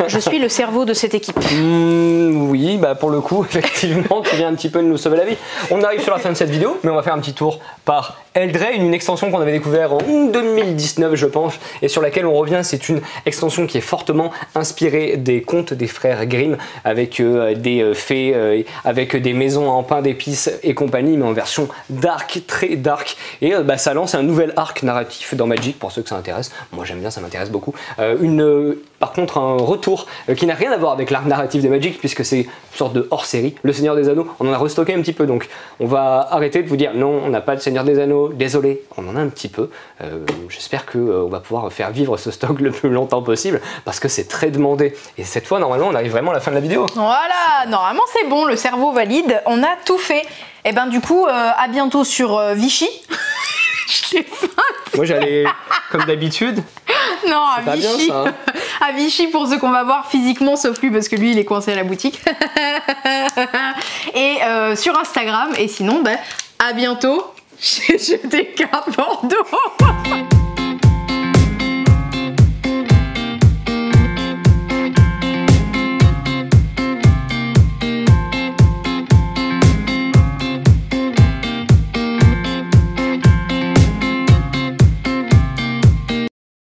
Je suis le cerveau de cette équipe. Oui, bah pour le coup, effectivement, tu viens un petit peu de nous sauver la vie. On arrive sur la fin de cette vidéo, mais on va faire un petit tour par Eldraine, une extension qu'on avait découvert en 2019, je pense, et sur laquelle on revient. C'est une extension qui est fortement inspirée des contes des frères Grimm, avec des fées, avec des maisons en pain d'épices et compagnie, mais en version dark, très dark. Et ça lance un nouvel arc narratif dans Magic, pour ceux que ça intéresse. Moi j'aime bien, ça m'intéresse beaucoup. Par contre, un retour qui n'a rien à voir avec l'arc narratif de Magic, puisque c'est une sorte de hors-série. Le Seigneur des Anneaux, on en a restocké un petit peu, donc on va arrêter de vous dire non, on n'a pas de Seigneur des Anneaux, désolé, on en a un petit peu. J'espère qu'on va pouvoir faire vivre ce stock le plus longtemps possible, parce que c'est très demandé. Et cette fois, normalement, on arrive vraiment à la fin de la vidéo. Voilà, normalement c'est bon, le cerveau valide, on a tout fait. Et ben du coup, à bientôt sur Vichy. J'ai faim. Moi j'allais, comme d'habitude. Non, à pas Vichy. bien, ça, hein. À Vichy pour ceux qu'on va voir physiquement, sauf lui parce que lui il est coincé à la boutique. Et sur Instagram. Et sinon, à bientôt chez Jeux des cartes Bordeaux.